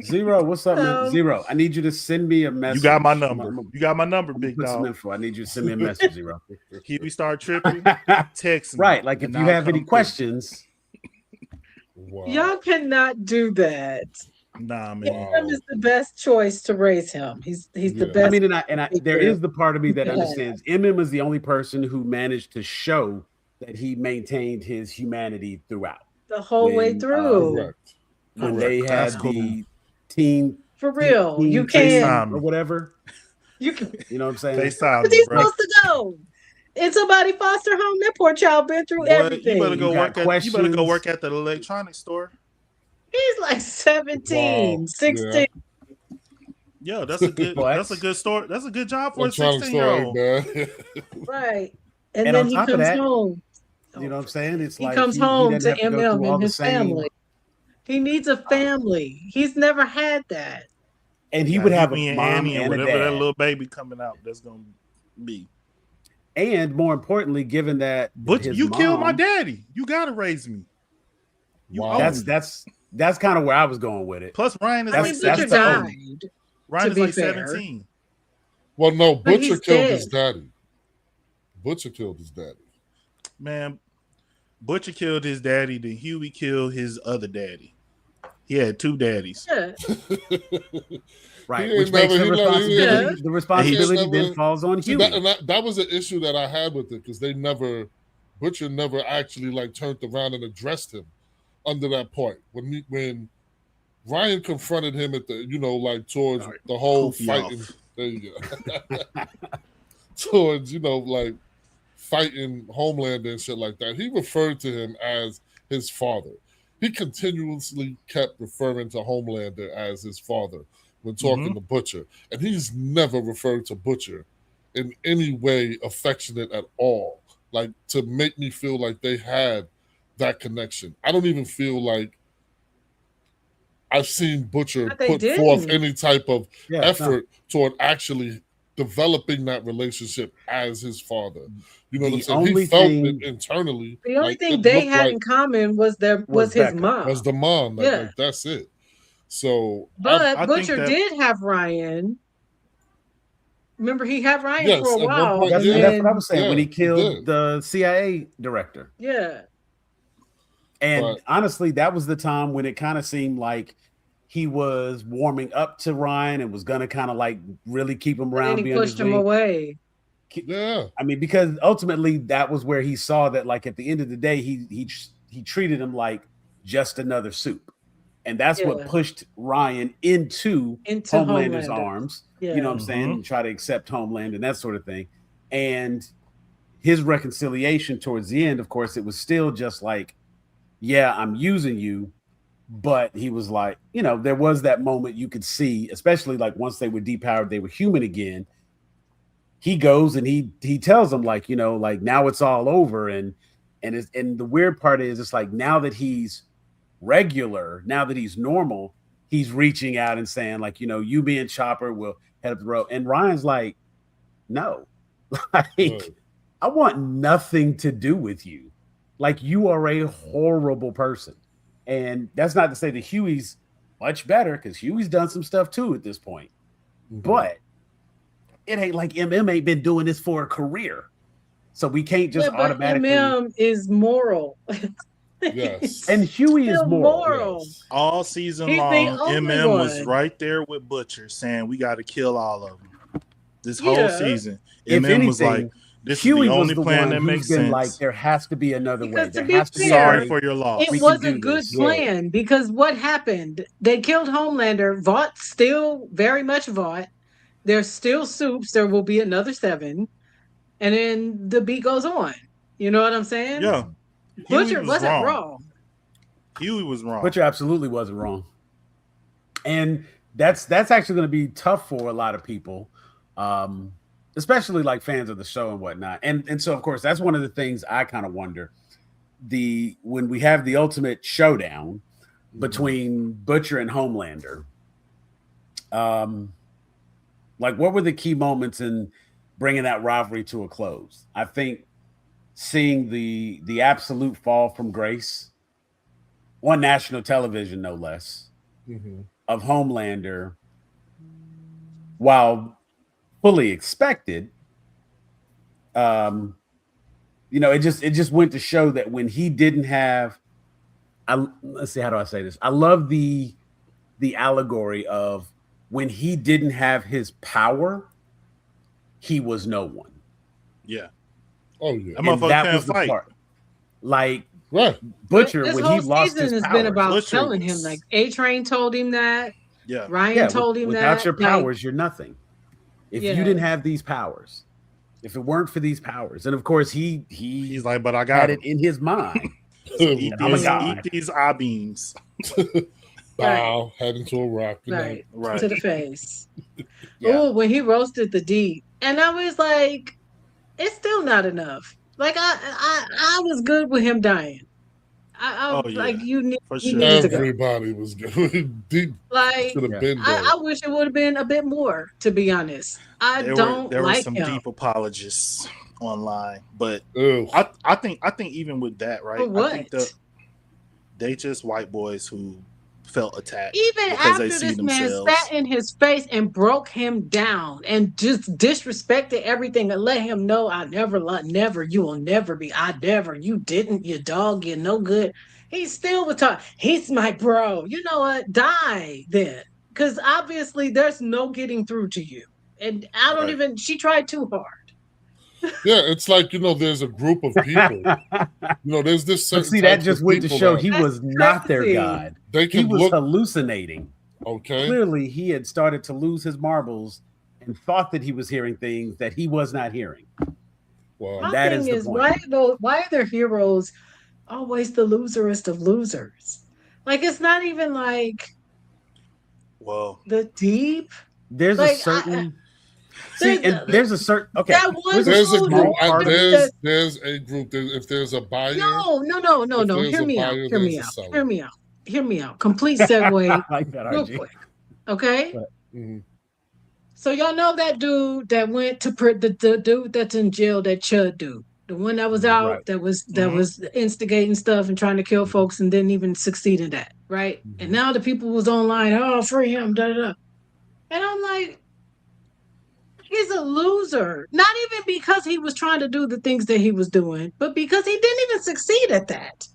Zero. What's up, man? Zero. I need you to send me a message. You got my number. You got my number, big dog. I need you to send me a message, Zero. Huey start tripping. Text me. Right. Like if you have any questions. Wow. Y'all cannot do that. Nah, man. MM is the best choice to raise him. He's the best. I mean, there is the part of me that understands MM is the only person who managed to show that he maintained his humanity throughout. The whole way through. When they had the team. For real. You can. Or whatever. You can. You know what I'm saying? Where's he supposed to go? And somebody foster home. That poor child been through everything. You better go work at the electronics store. He's like 17, 16. Yeah, that's a good story. That's a good job for a 16-year-old. Right. And then he comes home. You know what I'm saying? It's he comes home to MM and his family. He needs a family. He's never had that. And he would have a mom Annie and whatever that little baby coming out that's gonna be. And more importantly, given that you killed my daddy, you gotta raise me. That's kind of where I was going with it. Plus, Ryan is Ryan is like 17. Well, no, Butcher killed his daddy. Butcher killed his daddy. Man, Butcher killed his daddy, then Huey killed his other daddy. He had two daddies. Yeah. Right, which makes the responsibility then falls on Huey. That was an issue that I had with it because Butcher never actually like turned around and addressed him under that point. When Ryan confronted him at the, towards the whole fighting, there you go. Towards, like fighting Homelander and shit like that, he referred to him as his father. He continuously kept referring to Homelander as his father when talking to Butcher. And he's never referred to Butcher in any way affectionate at all. Like, to make me feel like they had that connection. I don't even feel like I've seen Butcher put forth any type of effort toward actually developing that relationship as his father. You know what I'm saying? He felt it internally. The only thing they had in common was his mom. Was the mom. Like, that's it. So, but Butcher did have Ryan. Remember, he had Ryan for a while. That's what I was saying when he killed the CIA director. Yeah. And honestly, that was the time when it kind of seemed like he was warming up to Ryan and was gonna kind of like really keep him around. And he pushed him away. Yeah, I mean, because ultimately that was where he saw that, like, at the end of the day, he treated him like just another soup, and that's what pushed Ryan into Homelander's arms. Yeah. You know what I'm saying? And try to accept Homeland and that sort of thing. And his reconciliation towards the end, of course, it was still just like, yeah, I'm using you. But he was like, you know, there was that moment you could see, especially like once they were depowered, they were human again. He goes and he tells them, like, you know, like, now it's all over. And the weird part is, it's like, now that he's regular, now that he's normal, he's reaching out and saying, like, you know, you, me, and Chopper will head up the road. And Ryan's like, no, like, I want nothing to do with you. Like, you are a horrible person. And that's not to say that Huey's much better, because Huey's done some stuff too at this point. But it ain't like MM ain't been doing this for a career. So we can't just automatically. MM is moral. Yes. And Huey is moral. Yes. All season long, MM was right there with Butcher saying, we got to kill all of them. This whole season. If MM anything, was like, this Huey is the only was the plan one that makes been sense. like, there has to be another way. Because There to be has to be fair, sorry for your loss. It was a good plan, because what happened? They killed Homelander. Vaught's still very much Vaught. There's still soups. There will be another 7. And then the beat goes on. You know what I'm saying? Yeah. Butcher wasn't wrong. Huey was wrong. Butcher absolutely wasn't wrong. And that's actually going to be tough for a lot of people. Especially like fans of the show and whatnot. And so, of course, that's one of the things I kind of wonder. When we have the ultimate showdown between Butcher and Homelander, like, what were the key moments in bringing that rivalry to a close? I think seeing the absolute fall from grace on national television, no less, of Homelander, while fully expected, you know, it just went to show that when he didn't have, let's see, how do I say this? I love the allegory of when he didn't have his power, he was no one. Yeah. Oh yeah. And that was the part. Like, Butcher, this when whole he lost season his has powers, been about telling him, like, A-Train told him that. Yeah. Ryan told him that. Without your powers, you're nothing. If you didn't have these powers, if it weren't for these powers, and of course he's like, but I got it in his mind. Eat these eye beams. Bow, head into a rock. Right to the face. Oh, when he roasted the deep, and I was like, it's still not enough. Like, I was good with him dying. Like, you need to go. Everybody was good. Deep. Like, I wish it would have been a bit more, to be honest. There were some deep apologists online, but I think even with that, right? I think they just white boys who felt attacked. Even after this man sat in his face and broke him down and just disrespected everything and let him know, I never, you will never be, you didn't, you dog, you're no good. He still was talking. He's my bro. You know what? Die then. Because obviously there's no getting through to you. And I don't even, she tried too hard. Yeah, it's like, you know, there's a group of people. You know, there's this. But see, that just went to show he was not their god. He was hallucinating. Okay. Clearly, he had started to lose his marbles and thought that he was hearing things that he was not hearing. Well, my thing is why are their heroes always the loserest of losers? Like, it's not even like, the deep. There's like, a certain. There's a certain. Okay, there's a group. There's a group. If there's a buyer. No. Hear me out. Complete segue. Like that, real quick. Okay. So y'all know that dude that went to the dude that's in jail, that Chud dude, the one that was out, that was instigating stuff and trying to kill folks and didn't even succeed in that, right? And now the people was online, oh, free him, da da da. And I'm like, he's a loser. Not even because he was trying to do the things that he was doing, but because he didn't even succeed at that.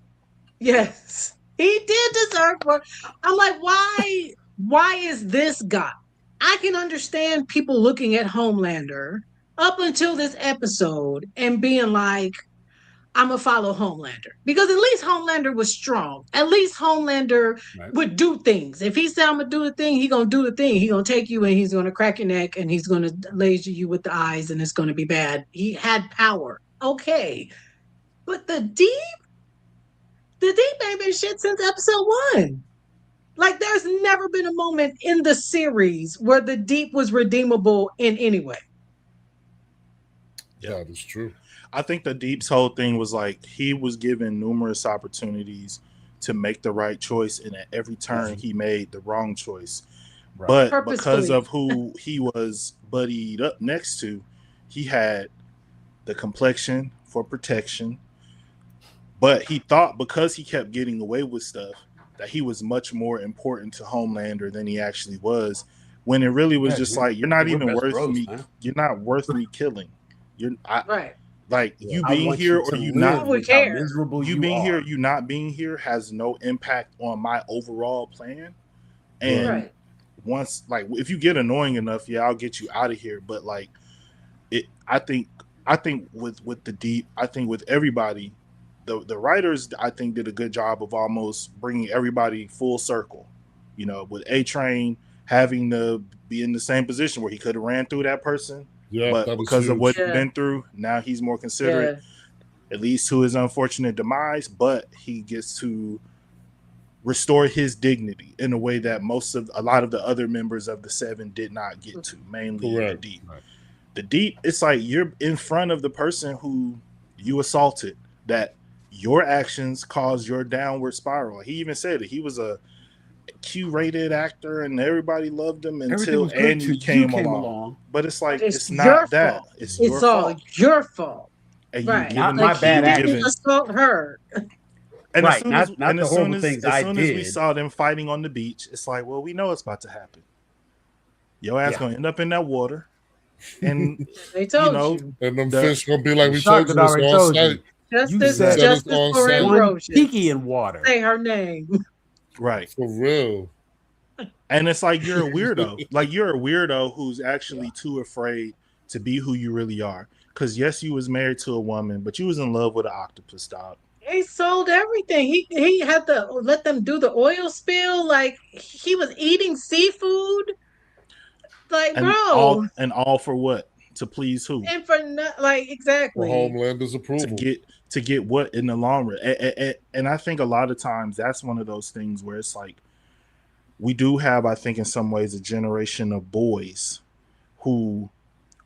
Yes, he did deserve work. I'm like, why? why is this guy? I can understand people looking at Homelander up until this episode and being like, I'm gonna follow Homelander because at least Homelander was strong. At least Homelander would do things. If he said I'm gonna do the thing, he gonna do the thing. He gonna take you and he's gonna crack your neck and he's gonna laser you with the eyes and it's gonna be bad. He had power. Okay, but the deep ain't been shit since episode 1. Like, there's never been a moment in the series where the deep was redeemable in any way. Yeah, that's true. I think the Deep's whole thing was like he was given numerous opportunities to make the right choice, and at every turn he made the wrong choice. Right. But because of who he was buddied up next to, he had the complexion for protection. But he thought because he kept getting away with stuff that he was much more important to Homelander than he actually was. When it really was just like, you're not even worth me. Man. You're not worth me killing. Right. Like you being here or you not miserable you being here, you not being here has no impact on my overall plan. And once, like, if you get annoying enough, I'll get you out of here. But like, I think with the Deep, I think with everybody, the writers, I think, did a good job of almost bringing everybody full circle. You know, with A-Train having to be in the same position where he could have ran through that person. Yeah, but because of what he's been through, now he's more considerate, at least to his unfortunate demise. But he gets to restore his dignity in a way that a lot of the other members of the Seven did not get to, mainly the Deep. Right. The Deep, it's like you're in front of the person who you assaulted, that your actions caused your downward spiral. He even said it. He was a Q-rated actor and everybody loved him until Annie came along. But it's like it's not that. It's all your fault. And right. Not my bad acting. Assault her. And as soon as we saw them fighting on the beach, it's like, well, we know it's about to happen. Your ass gonna end up in that water. And they told you. And them fish gonna be like, we told you it's on site. Justice for Ambrosius. Tiki in water. Say her name. Right. For real. And it's like you're a weirdo. Like you're a weirdo who's actually too afraid to be who you really are. Because yes, you was married to a woman, but you was in love with an octopus, dog. He sold everything. He had to let them do the oil spill. Like he was eating seafood. Like, and bro. All for what? To please who? And for exactly. For Homelander's approval. To get what in the long run. And I think a lot of times that's one of those things where it's like we do have, I think, in some ways, a generation of boys who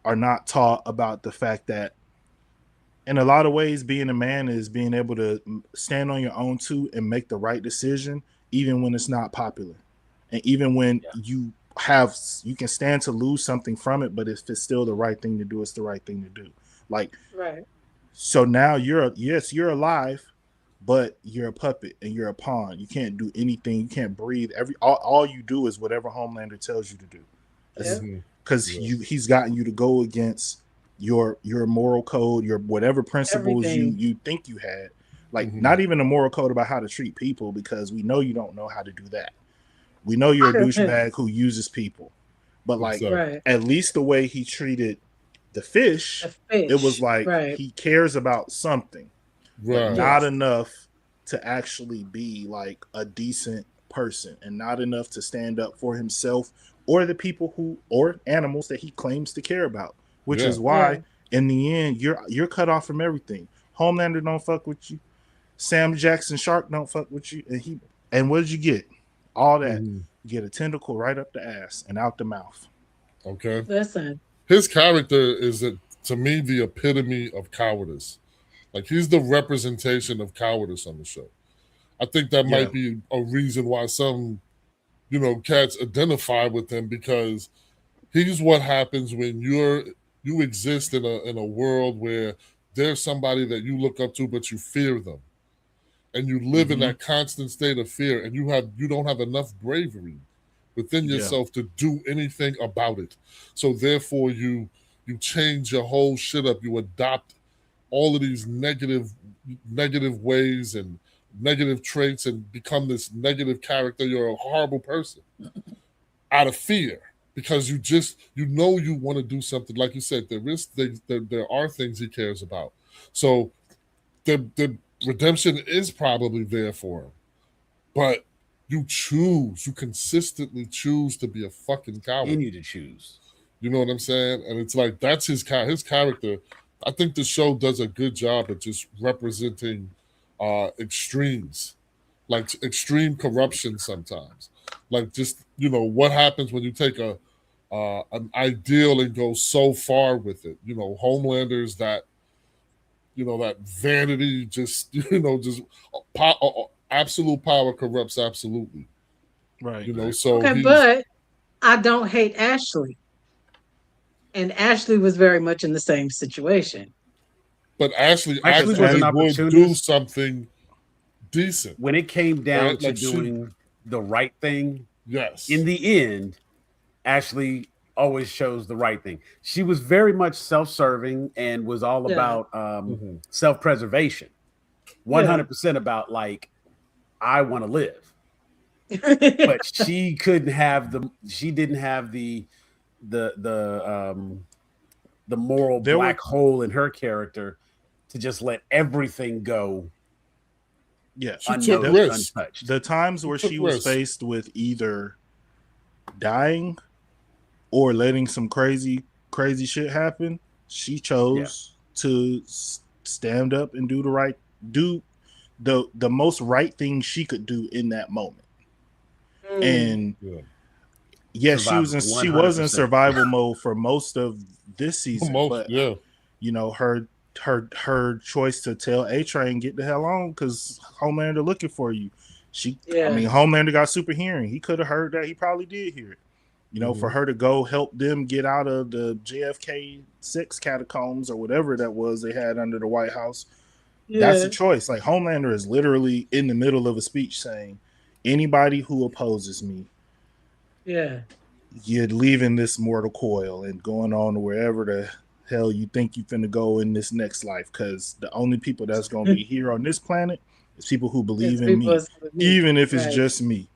are not taught about the fact that in a lot of ways, being a man is being able to stand on your own too and make the right decision, even when it's not popular. And even when you can stand to lose something from it, but if it's still the right thing to do, it's the right thing to do. Like, right. So now you're alive, but you're a puppet and you're a pawn. You can't do anything. You can't breathe. All you do is whatever Homelander tells you to do. Because he's gotten you to go against your moral code, your whatever principles you think you had. Like not even a moral code about how to treat people, because we know you don't know how to do that. We know you're a douchebag who uses people. But like at least the way he treated the fish, it was like he cares about something, but not enough to actually be like a decent person, and not enough to stand up for himself or the people or animals that he claims to care about. Which is why, in the end, you're cut off from everything. Homelander don't fuck with you. Sam Jackson Shark don't fuck with you, and what did you get? All that. You get a tentacle right up the ass and out the mouth. Okay. Listen. His character is, to me, the epitome of cowardice. Like, he's the representation of cowardice on the show. I think that might be a reason why some, cats identify with him, because he's what happens when you exist in a world where there's somebody that you look up to, but you fear them. And you live in that constant state of fear, and you don't have enough bravery within yourself to do anything about it. So therefore you change your whole shit up. You adopt all of these negative ways and negative traits and become this negative character. You're a horrible person. out of fear because you know you want to do something. Like you said, there is things, there are things he cares about. So the redemption is probably there for him, but you consistently choose to be a fucking coward. Continue to choose. You know what I'm saying? And it's like that's his character. I think the show does a good job at just representing extremes, like extreme corruption sometimes. Like just what happens when you take an ideal and go so far with it. Homelander's that that vanity, just just absolute power corrupts absolutely. Right. So okay, but I don't hate Ashley. And Ashley was very much in the same situation. But Ashley was an would opportunist. do something decent. When it came down to doing the right thing, yes. In the end, Ashley always chose the right thing. She was very much self-serving and was all about self-preservation. 100% about like, I want to live. But she didn't have the moral black hole in her character to just let everything go. Yeah, untouched. The times where she was faced with either dying or letting some crazy shit happen, she chose to stand up and do the most right thing she could do in that moment. And yes, she was in survival mode for most of this season. But her choice to tell A-Train get the hell on because Homelander looking for you. I mean, Homelander got super hearing. He could have heard that. He probably did hear it. For her to go help them get out of the JFK 6 catacombs or whatever that was they had under the White House. That's a choice. Like Homelander is literally in the middle of a speech saying, anybody who opposes me, you're leaving this mortal coil and going on to wherever the hell you think you're finna go in this next life, because the only people that's going to be here on this planet is people who believe in me, even if it's just me.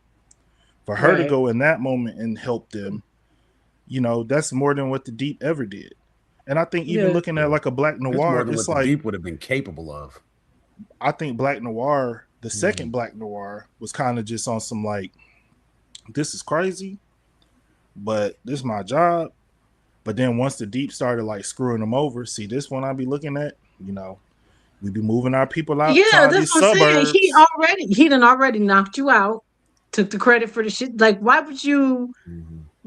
For her to go in that moment and help them, that's more than what the Deep ever did. And I think even looking at like a Black Noir, it's like the Deep would have been capable of. I think Black Noir, the second Black Noir, was kind of just on some like, this is crazy, but this is my job. But then once the Deep started like screwing them over, see this one I be looking at, we be moving our people out. Yeah, that's what I'm saying. He done already knocked you out, took the credit for the shit. Like, why would you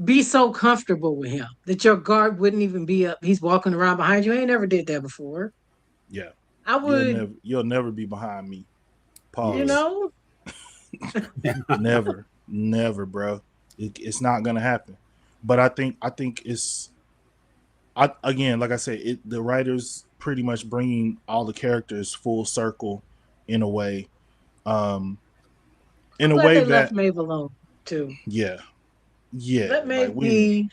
be so comfortable with him that your guard wouldn't even be up? He's walking around behind you. I ain't never did that before. Yeah. I would. You'll never be behind me. Pause. Never, bro. It's not gonna happen. But I think it's. Again, like I said, the writers pretty much bringing all the characters full circle in a way. In a way that left Maeve alone too. Yeah. Let Maeve be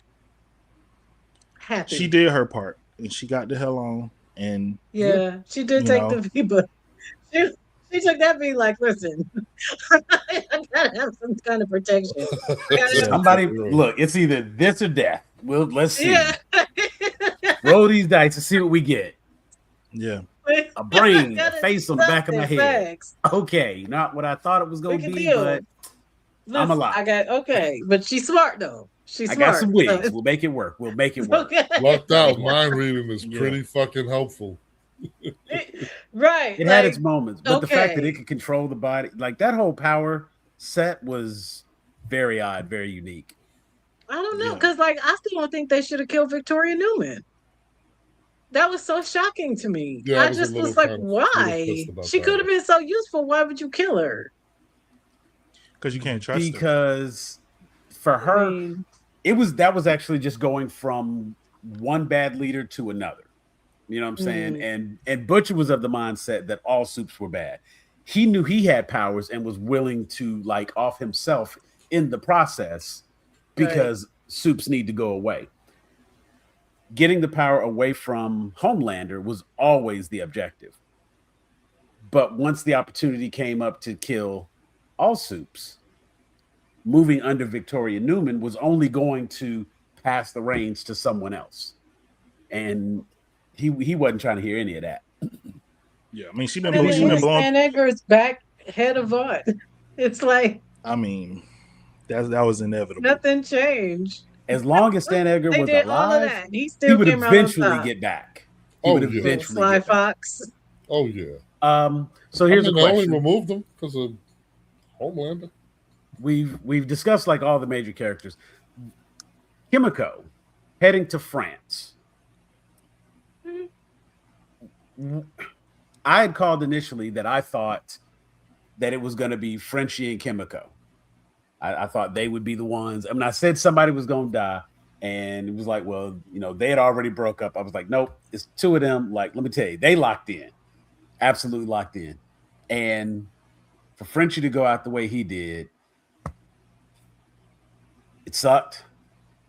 happy. She did her part, and she got the hell on. And she did take the people. She took that be like, listen, I gotta have some kind of protection. Somebody look, it's either this or death. Let's see. Roll these dice to see what we get. Yeah. A brain, a face on the back of my head. Okay, not what I thought it was going to be, but I'm alive. But she's smart though. I got some wigs. We'll make it work. Lucked out. Mind reading is pretty fucking helpful. Right. It had its moments, but the fact that it could control the body, like that whole power set was very odd, very unique. I don't know, because I still don't think they should have killed Victoria Newman. That was so shocking to me. I just was like, why? She could have been so useful. Why would you kill her? Because you can't trust her. Because for her, that was actually just going from one bad leader to another. You know what I'm saying? And Butcher was of the mindset that all Supes were bad. He knew he had powers and was willing to like off himself in the process because Supes need to go away. Getting the power away from Homelander was always the objective. But once the opportunity came up to kill all Supes, moving under Victoria Newman was only going to pass the reins to someone else. And he wasn't trying to hear any of that. Yeah, I mean, she But been blowing. Stan Edgar's back head of what? It's like, I mean, that was inevitable. nothing changed. As long as Stan Edgar They was did all of alive, that. He he still would came out on eventually top. get back. He Oh, would yeah. eventually Sly get back. Fox. Oh yeah. So here's a They only question. removed him because of Homelander. We've discussed like all the major characters. Kimiko heading to France. I had called initially that I thought that it was going to be Frenchie and Kimiko. I thought they would be the ones. I mean, I said somebody was going to die, and it was like, well, you know, they had already broke up. I was like, nope, it's two of them. Like, let me tell you, they locked in, absolutely locked in. And for Frenchie to go out the way he did, it sucked.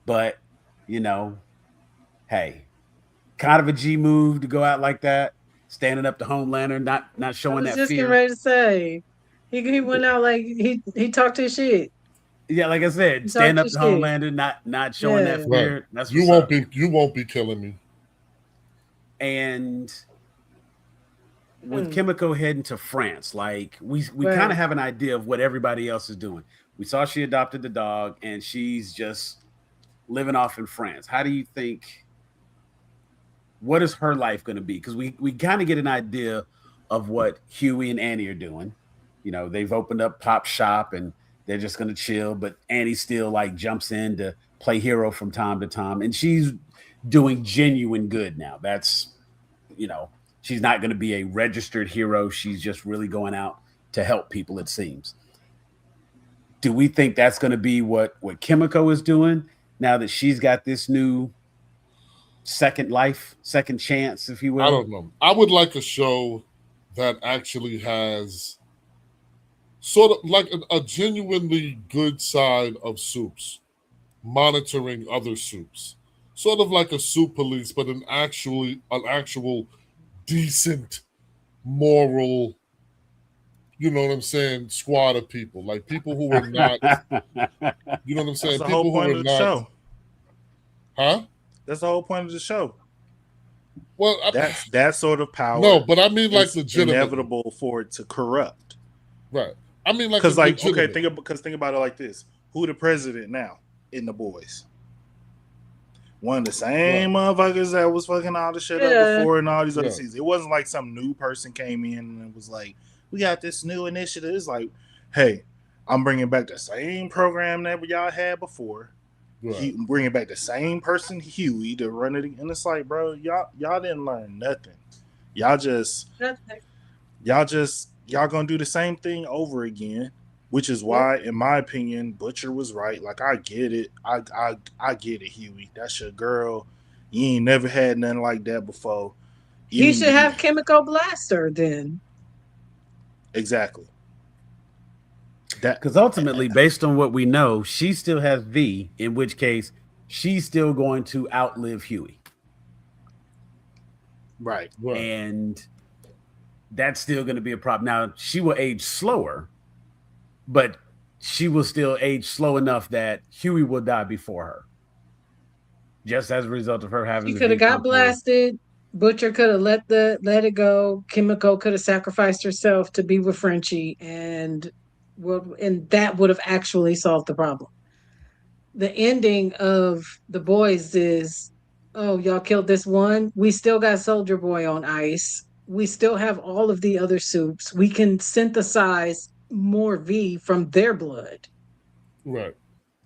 But, you know, hey, kind of a G move to go out like that, standing up to Homelander, not showing that just fear. getting ready to say, he went out like he talked his shit. Yeah, like I said, stand up to Homelander, not showing that fear. Right. That's you won't be killing me. And with Kimiko heading to France, like we kind of have an idea of what everybody else is doing. We saw she adopted the dog, and she's just living off in France. How do you think? What is her life going to be? Because we kind of get an idea of what Huey and Annie are doing. You know, they've opened up Pop Shop and they're just going to chill, but Annie still like jumps in to play hero from time to time. And she's doing genuine good now. That's, you know, she's not going to be a registered hero. She's just really going out to help people, it seems. Do we think that's going to be what Kimiko is doing now that she's got this new second life, second chance, if you will? I don't know. I would like a show that actually has sort of like a genuinely good side of soups, monitoring other soups, sort of like a soup police, but an actual decent, moral, you know what I'm saying, squad of people, like people who are not, you know what I'm saying, That's the people whole point who are of the not, show. Huh? That's the whole point of the show. Well, that's that sort of power. No, but I mean, like, legitimate. Inevitable for it to corrupt. Right. I mean, like, because, like, okay, think about it like this: who the president now in The Boys? One of the same motherfuckers that was fucking all the shit up before and all these other seasons. It wasn't like some new person came in and it was like, we got this new initiative. It's like, hey, I'm bringing back the same program that y'all had before. Right. Bringing back the same person, Huey, to run it. And it's like, bro, y'all didn't learn nothing. Y'all gonna do the same thing over again, which is why, in my opinion, Butcher was right. Like, I get it. I get it, Huey. That's your girl. You ain't never had nothing like that before. He should have Chemical Blaster then. Exactly. Because ultimately, based on what we know, she still has V, in which case she's still going to outlive Huey. Right. And that's still going to be a problem. Now, she will age slower, but she will still age slow enough that Huey will die before her. Just as a result of her having She could have got blasted. Butcher could have let it go. Kimiko could have sacrificed herself to be with Frenchie, and that would have actually solved the problem. The ending of The Boys is, oh, y'all killed this one. We still got Soldier Boy on ice. We still have all of the other soups. We can synthesize more V from their blood. Right.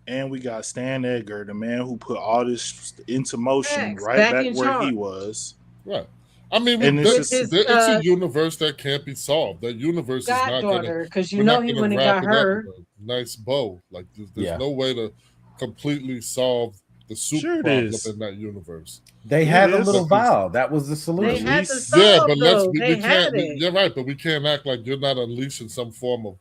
And we got Stan Edgar, the man who put all this into motion, back where he was. Right. I mean, it's a universe that can't be solved. That universe is not going to, because you know he went and got her. Nice bow. Like, there's no way to completely solve the soup problem in that universe. They had a little vial. That was the solution. They had to solve, we can't. You're right, but we can't act like you're not unleashing some form of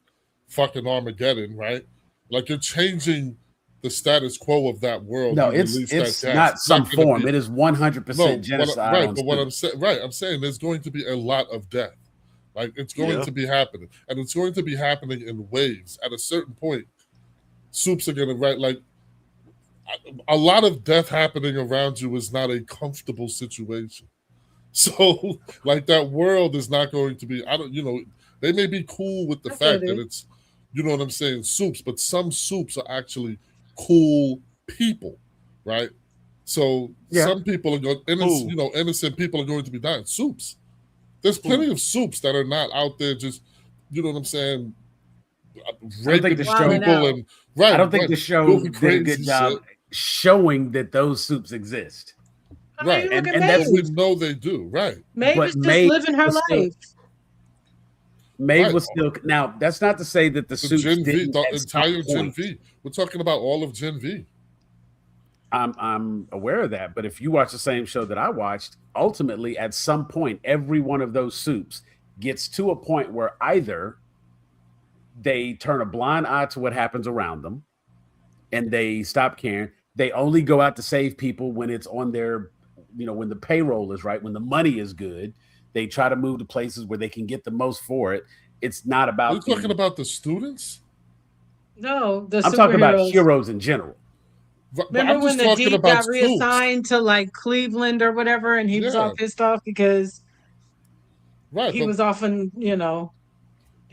fucking Armageddon, right? Like, you're changing the status quo of that world. No, it's not some form. It is 100% genocide. Right, but what I'm saying, I'm saying there's going to be a lot of death. Like, it's going to be happening, and it's going to be happening in waves. At a certain point, soups are gonna like a lot of death happening around you is not a comfortable situation. So like that world is not going to be, they may be cool with the fact that it's, you know what I'm saying, soups, but some soups are actually cool people, right? So some people are going, innocent people are going to be dying. Soups. There's plenty of soups that are not out there just, you know what I'm saying, raping people and right. I don't think the show did a good job showing that those soups exist. Right, and we know they do, right? Maeve's just living her life. Maeve was still now. That's not to say that the soups Gen V, didn't the entire Gen V. We're talking about all of Gen V. I'm aware of that, but if you watch the same show that I watched, ultimately at some point, every one of those soups gets to a point where either they turn a blind eye to what happens around them, and they stop caring. They only go out to save people when it's on their, when the payroll is right, when the money is good. They try to move to places where they can get the most for it. It's not about. Are you talking about the students? No, I'm talking about heroes in general. Remember when the Deke got reassigned to like Cleveland or whatever, and he was all pissed off because he was often, he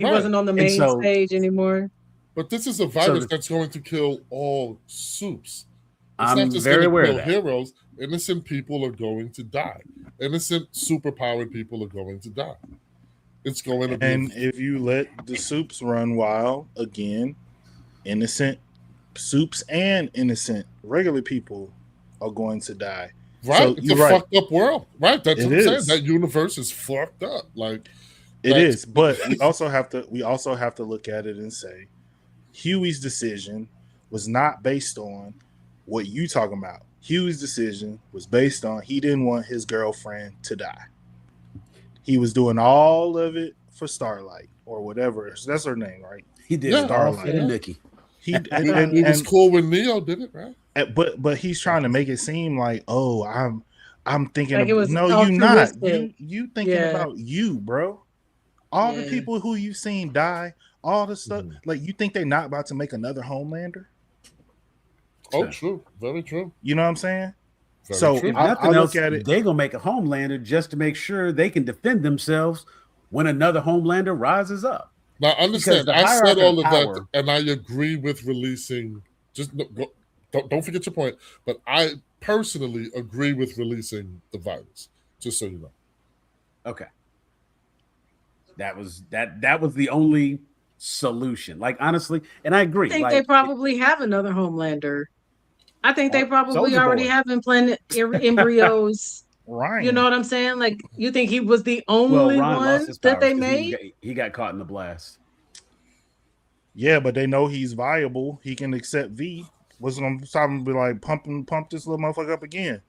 wasn't on the main stage anymore. But this is a virus that's going to kill all soups. It's I'm not just very aware kill of that. Heroes. Innocent people are going to die. Innocent, superpowered people are going to die. It's going to be. And if you let the soups run wild again, innocent soups and innocent regular people are going to die. Right, so it's a fucked up world. Right, that's what I'm saying. That universe is fucked up. Like it is, but we also have to look at it and say, Huey's decision was not based on what you talking about. Huey's decision was based on he didn't want his girlfriend to die. He was doing all of it for Starlight or whatever. So that's her name, right? He did Starlight and Nikki. He was cool when Neo did it, right? But he's trying to make it seem like, oh, I'm thinking like of, no, you not. You thinking about you, bro. All the people who you've seen die, all the stuff, like you think they're not about to make another Homelander? Oh, true. Very true. You know what I'm saying? Very so true. I look at it. They're gonna make a Homelander just to make sure they can defend themselves when another Homelander rises up. Now, understand, I said all of that, and I agree with releasing. Don't forget your point. But I personally agree with releasing the virus. Just so you know. Okay. That was the only solution. Like honestly, and I agree. I think they probably have another Homelander. I think they probably already have implanted embryos. Right. You know what I'm saying? Like, you think he was the only one that they made? He got caught in the blast. Yeah, but they know he's viable. He can accept V. What's going to be like, pump this little motherfucker up again?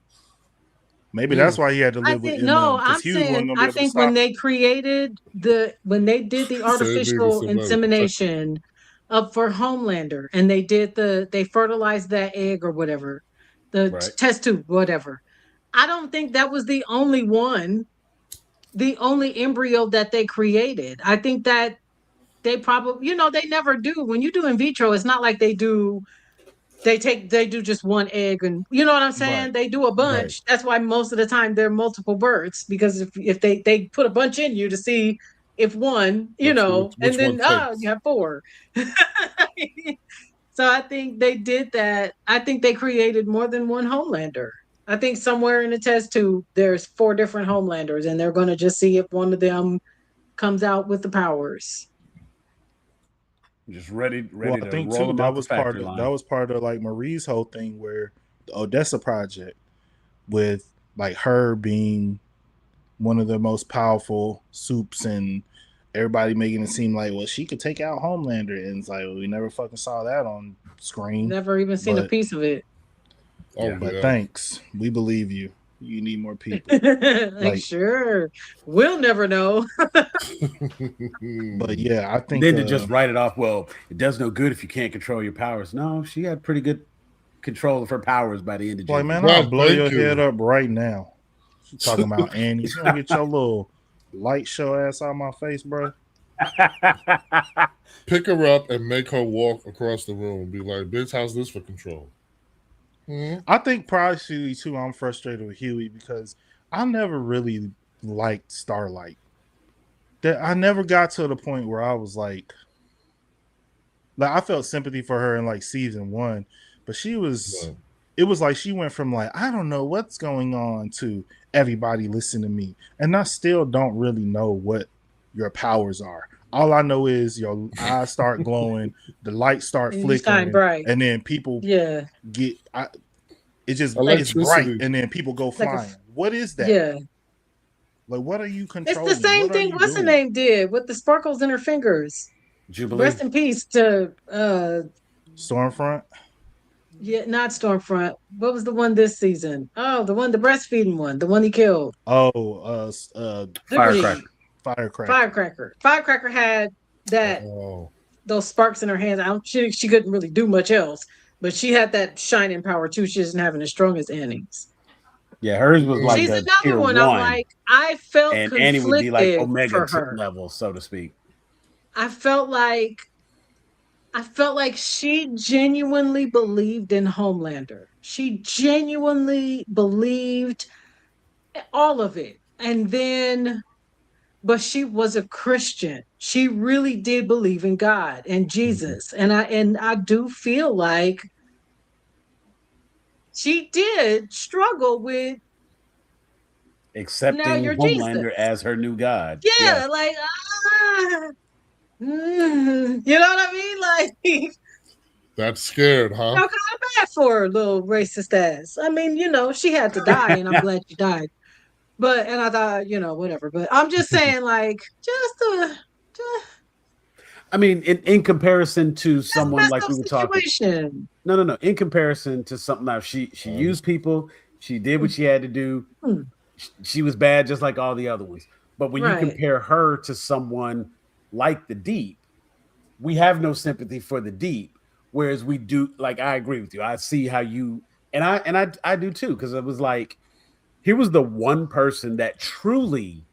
Maybe that's why he had to live with him. No, I'm saying, I think when they did the artificial insemination for Homelander, and they fertilized that egg or whatever, the test tube, whatever. I don't think that was the only embryo that they created. I think that they probably, they never do. When you do in vitro, it's not like they do just one egg, and you know what I'm saying? They do a bunch. Right. That's why most of the time there are multiple births, because if they put a bunch in you to see if one, which and then you have 4. So I think they did that. I think they created more than one Homelander. I think somewhere in the test tube there's 4 different Homelanders, and they're going to just see if one of them comes out with the powers. Just ready. Well, I think too that was part of like Marie's whole thing, where the Odessa project, with like her being one of the most powerful soups, and everybody making it seem like, well, she could take out Homelander, and it's like, well, we never fucking saw that on screen. Never even seen a piece of it. But thanks, we believe you. You need more people. Sure, we'll never know. But yeah, I think then to just write it off. Well, it does no good if you can't control your powers. No, she had pretty good control of her powers by the end of June. Man, I'll blow your head up right now. She's talking about Annie. You gonna get your little light show ass out of my face, bro? Pick her up and make her walk across the room. Be like, bitch, how's this for control? I think partially too, I'm frustrated with Huey because I never really liked Starlight. That I never got to the point where I was like I felt sympathy for her in like season 1, but she was. Right. It was like she went from like I don't know what's going on to everybody listen to me, and I still don't really know what your powers are. All I know is your eyes start glowing, the lights start And you shine flickering, bright. and then people Yeah. get. It's just Like it's bright, electricity. and then people go Like a flying. What is that? Yeah. Like, what are you It's controlling? the same What are thing you what's her doing? name did with the sparkles in her fingers. Jubilee. Rest in peace to Stormfront. yeah, not Stormfront. What was the one this season? Oh, the breastfeeding one, the one he killed. Oh, Firecracker. Firecracker. Firecracker had that Oh. those sparks in her hands. She couldn't really do much else, but she had that shining power too. She isn't having as strong as Annie's. Yeah, hers was like She's a another tier one. 1. I'm like, I felt And Annie would be like conflicted Omega for 2 her. level, so to speak. I felt like she genuinely believed in Homelander. She genuinely believed all of it. And then, but she was a Christian. She really did believe in God and Jesus. And I do feel like she did struggle with now Accepting you're Homelander Jesus. as her new god. Yeah, like you know what I mean? Like That's scared, huh? felt kind of bad for her little racist ass. I mean, she had to die, and I'm glad she died. But and I thought, whatever. But I'm just saying, like, just I mean, in comparison to someone messed like up we were talking. situation. No. In comparison to something else, she used people. She did what she had to do. She was bad just like all the other ones. But when you Right. compare her to someone like the Deep, we have no sympathy for the Deep. Whereas we do, like, I agree with you. I see how you and I do too, because it was like, here was the one person that truly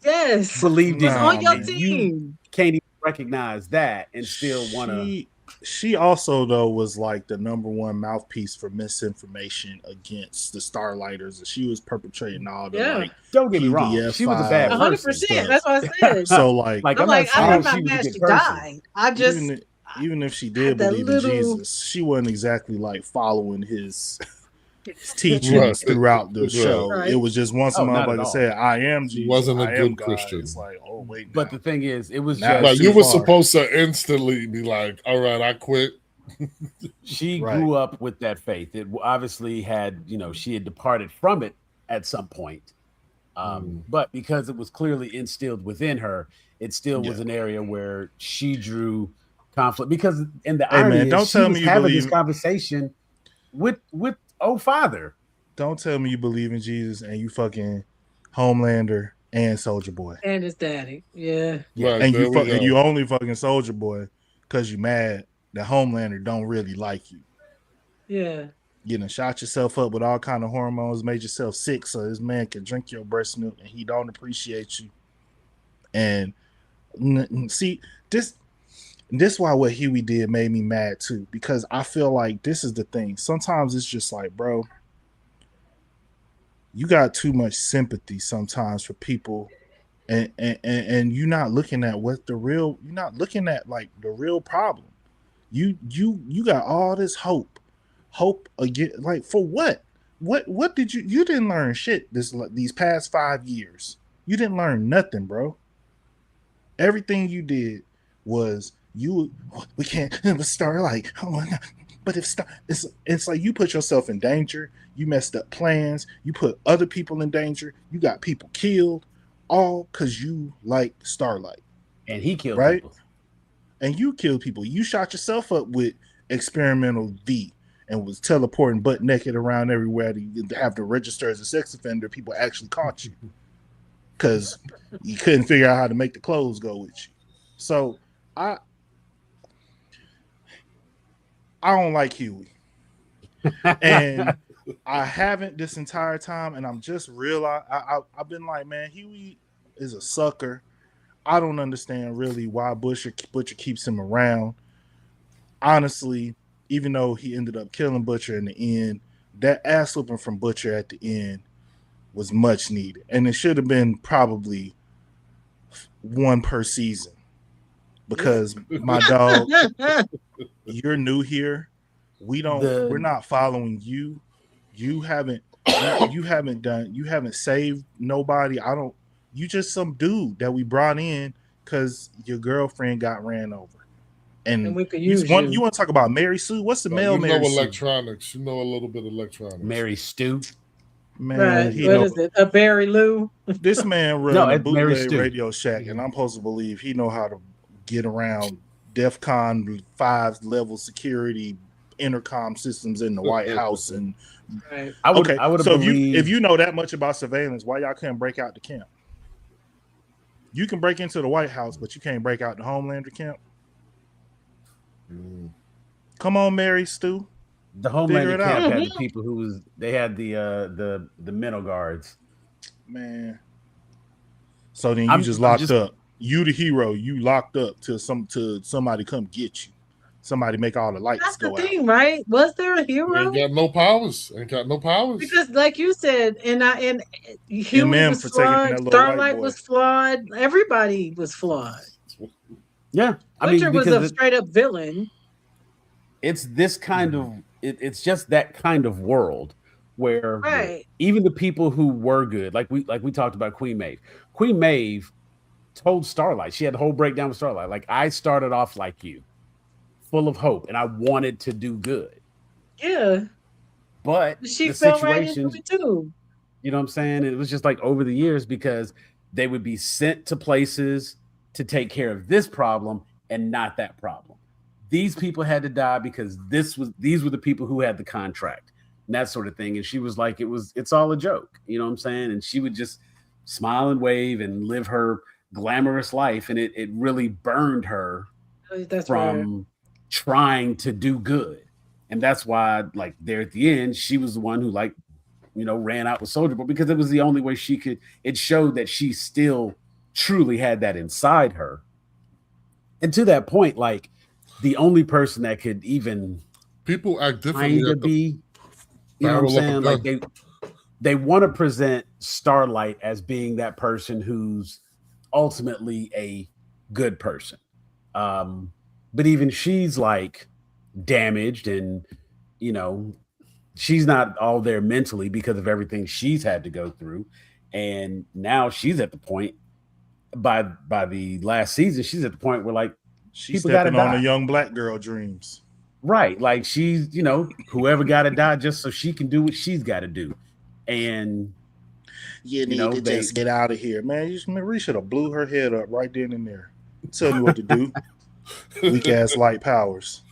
Yes, believed in was on your man, team. can't even recognize that and still want to. She also though was like the number one mouthpiece for misinformation against the Starlighters. She was perpetrating all the Yeah. like Don't get me wrong, PDF she was a bad files. 100%. That's what I said. So like Like, I'm I'm not like, saying I'm she not was a mad good she person. died. I just even if she had did that believe little- in Jesus, she wasn't exactly like following his teachings Right. throughout the Right. show. Right. It was just once a Oh, not at motherfucker all. said, "I am Jesus." Wasn't a I am good God. Christian. It's like, oh wait, But now. the thing is, it was Now just Like, too you were far. supposed to instantly be like, all right, I quit. she Right. grew up with that faith. It obviously had, she had departed from it at some point. But because it was clearly instilled within her, it still was an area where she drew conflict. Because, and the Hey, irony man, is, don't she tell was me you having this believe- conversation with Father. Don't tell me you believe in Jesus and you fucking Homelander and Soldier Boy. and his daddy. Yeah. Right, And there we and go. you only fucking Soldier Boy because you mad that Homelander don't really like you. Yeah. You done shot yourself up with all kind of hormones, made yourself sick so this man can drink your breast milk and he don't appreciate you. And see, this why what Huey did made me mad too, because I feel like this is the thing. Sometimes it's just like, bro, you got too much sympathy sometimes for people, and you're not looking at what you're not looking at like the real problem. You got all this hope again, like for what? What did you didn't learn shit these past 5 years. You didn't learn nothing, bro. Everything you did was we can't start like, oh my God. But if it's like you put yourself in danger, you messed up plans, you put other people in danger, you got people killed, all because you like Starlight. And he killed right? people. And you killed people. You shot yourself up with experimental V and was teleporting butt naked around everywhere to have to register as a sex offender. People actually caught you because you couldn't figure out how to make the clothes go with you. So I don't like Huey. And I haven't this entire time, and I'm just realized I've been like, man, Huey is a sucker. I don't understand really why Butcher keeps him around. Honestly, even though he ended up killing Butcher in the end, that ass whooping from Butcher at the end was much needed, and it should have been probably one per season. Because my dog, you're new here. We're not following you. You haven't saved nobody. You just some dude that we brought in because your girlfriend got ran over. And we could use you want to talk about Mary Sue? What's the male Mary Sue? Electronics. You know a little bit of electronics. Mary Stu. Man, right. What is it? A Barry Lou? This man runs a bootleg Radio Shack, and I'm supposed to believe he know how to get around DEFCON 5 level security intercom systems in the White House. And right. I would so if you know that much about surveillance, why y'all can't break out the camp? You can break into the White House, but you can't break out the Homelander camp. Come on, Mary Stu. The Homelander camp had the people they had the mental guards. Man. So then you just locked up. You the hero. You locked up till somebody come get you. Somebody make all the lights That's go out. That's the thing, right? Was there a hero? Ain't got no powers. Because, like you said, and Huey was flawed. Starlight was flawed. Everybody was flawed. Yeah, Butcher was a straight up villain. It's this kind of it's just that kind of world where even the people who were good, like we talked about Queen Maeve. Queen Maeve told Starlight, she had the whole breakdown with Starlight. Like, I started off like you, full of hope, and I wanted to do good. Yeah. But she fell right into it too. You know what I'm saying? It was just like over the years, because they would be sent to places to take care of this problem and not that problem. These people had to die because these were the people who had the contract and that sort of thing. And she was like, it's all a joke. You know what I'm saying? And she would just smile and wave and live her glamorous life. And it really burned her from trying to do good. And that's why, like, there at the end, she was the one who, like, you know, ran out with Soldier Boy, because it was the only way she could. It showed that she still truly had that inside her. And to that point, like, the only person that could even people act differently be, you know what I'm saying? Like, they want to present Starlight as being that person who's ultimately a good person. But even she's like damaged, and, you know, she's not all there mentally because of everything she's had to go through. And now she's at the point by the last season, she's at the point where, like, she's stepping on a young black girl dreams. Right. Like, she's, you know, whoever got to die just so she can do what she's got to do. And you need to just get out of here, man. We should have blew her head up right then and there. Tell me what to do. Weak ass light powers.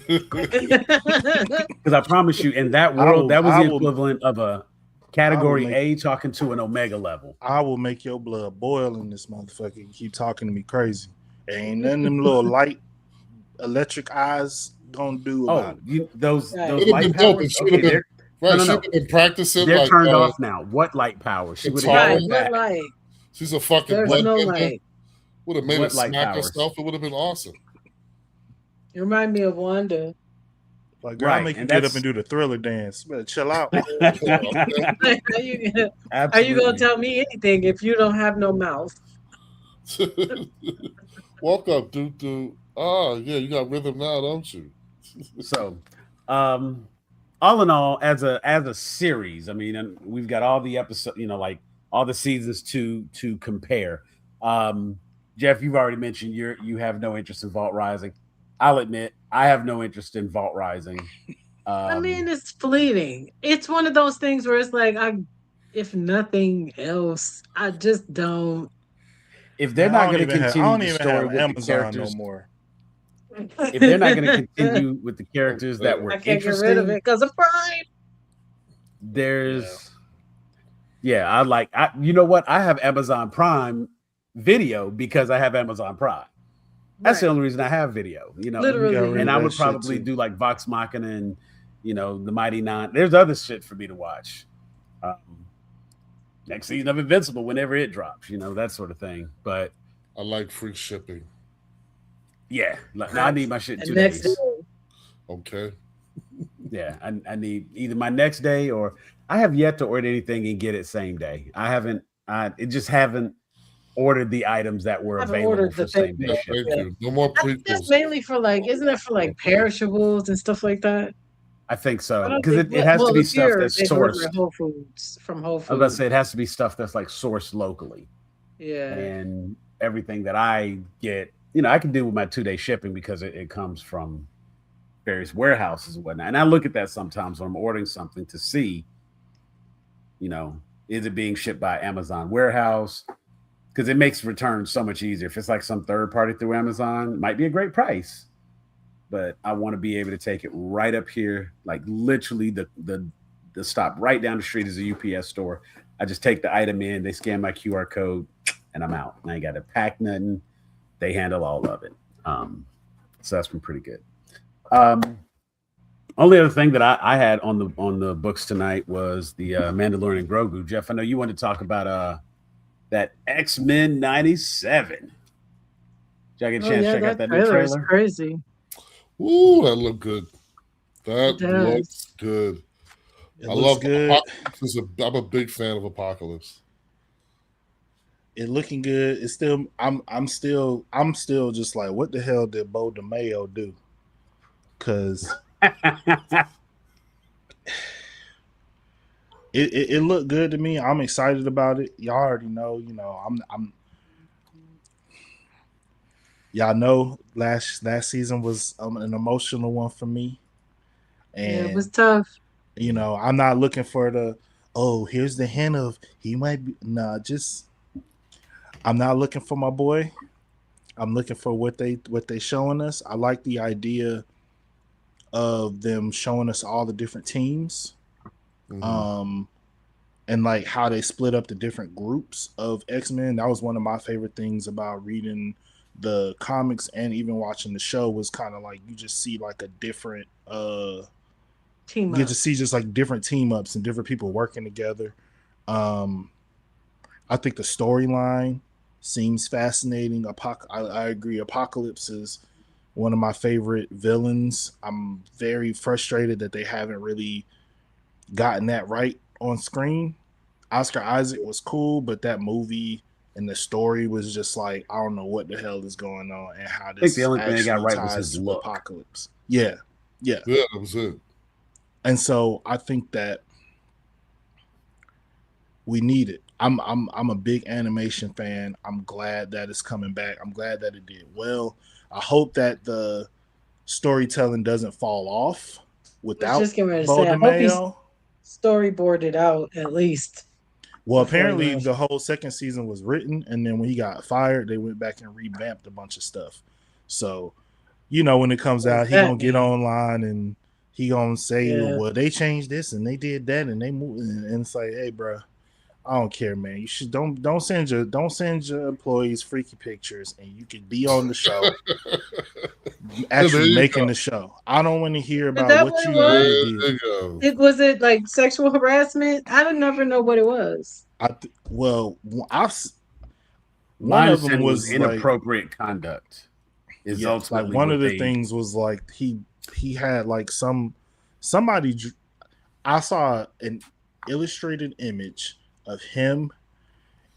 Because I promise you, in that world, that was the equivalent of a category A talking to an Omega level. I will make your blood boil in this motherfucker. You keep talking to me crazy. Ain't none of them little light electric eyes gonna do about it. Those light powers. Okay, she's been practicing. They're turned off now. What light power? She would have what light? She's a fucking There's no light. Would have made her smack herself. It would have been awesome. You remind me of Wanda. Like, girl, I'll make you get up and do the Thriller dance. You better chill out. Are you gonna tell me anything if you don't have no mouth? Walk up, dude. Oh, yeah, you got rhythm now, don't you? So, all in all, as a series, I mean, and we've got all the episodes, you know, like all the seasons to compare. Jeff, you've already mentioned you have no interest in Vault Rising. I'll admit, I have no interest in Vault Rising. I mean, it's fleeting. It's one of those things where it's like, if nothing else, I just don't. If they're not going to continue the story with Amazon the characters no more, if they're not going to continue with the characters that were interesting, I can't get rid of it because of Prime. You know what? I have Amazon Prime Video because I have Amazon Prime. That's the only reason I have video, you know. Literally. And I would probably do like Vox Machina and, you know, the Mighty Nine. There's other shit for me to watch. Next season of Invincible, whenever it drops, you know, that sort of thing. But I like free shipping. Yeah, like, I need my shit in 2 Next days. Okay. Yeah, I need either my next day or I have yet to order anything and get it same day. I haven't. It just haven't ordered the items that were I haven't available ordered for the thing same day Yeah, yet. shipping. thank you. No more I think that's prequels. mainly for like, isn't it for like perishables and stuff like that? I think I so don't because think. it has to Well, be if stuff you're that's they deliver sourced. at Whole Foods from Whole I was about to Foods. say it has to be stuff that's like sourced locally, Yeah. and everything that I get, I can do with my 2 day shipping because it comes from various warehouses and whatnot. And I look at that sometimes when I'm ordering something to see, you know, is it being shipped by Amazon warehouse? Because it makes returns so much easier. If it's like some third party through Amazon, it might be a great price, but I want to be able to take it right up here, like literally the stop right down the street is a UPS store. I just take the item in, they scan my QR code, and I'm out. And I ain't got to pack nothing. They handle all of it. So that's been pretty good. Only other thing that I had on the books tonight was the Mandalorian Grogu. Jeff, I know you wanted to talk about that X-Men 97. Did I get a chance to check out that new trailer is trailer? crazy. Ooh, that looked good. That It does. looks good. It I looks love good. Apocalypse. I'm a big fan of Apocalypse. It looking good. It's still. I'm still just like, what the hell did Bo DeMayo do? Because it looked good to me. I'm excited about it. Y'all already know. Y'all know last season was an emotional one for me, and Yeah, it was tough. I'm not looking for here's the hint of he might be. Nah, just I'm not looking for my boy. I'm looking for what they showing us. I like the idea of them showing us all the different teams, and like how they split up the different groups of X-Men. That was one of my favorite things about reading the comics and even watching the show, was kind of like you just see like a different Team you get up. to see just like different team ups and different people working together. I think the storyline seems fascinating. I agree. Apocalypse is one of my favorite villains. I'm very frustrated that they haven't really gotten that right on screen. Oscar Isaac was cool, but that movie and the story was just like, I don't know what the hell is going on and how I think this the only thing they got actually right was his ties to look. Apocalypse. Yeah. Yeah, that was it. And so I think that we need it. I'm a big animation fan. I'm glad that it's coming back. I'm glad that it did well. I hope that the storytelling doesn't fall off without Just getting ready to Bo say, I hope he's DeMayo. storyboarded out at least. Well, before he apparently goes. the whole second season was written, and then when he got fired, they went back and revamped a bunch of stuff. So, when it comes What does out, he that gonna get mean? online and he gonna say, Yeah. "Well, they changed this and they did that and they moved." And it's like, hey, bro, I don't care, man. You should don't send your employees freaky pictures, and you could be on the show, actually making the show. I don't want to hear Is about that what what it you was? really There did. you go. Was it like sexual harassment? I would never know what it was. One Mine of said them it was was like, inappropriate conduct. Is yes, like ultimately one what of the they things was like he had like somebody. I saw an illustrated image of him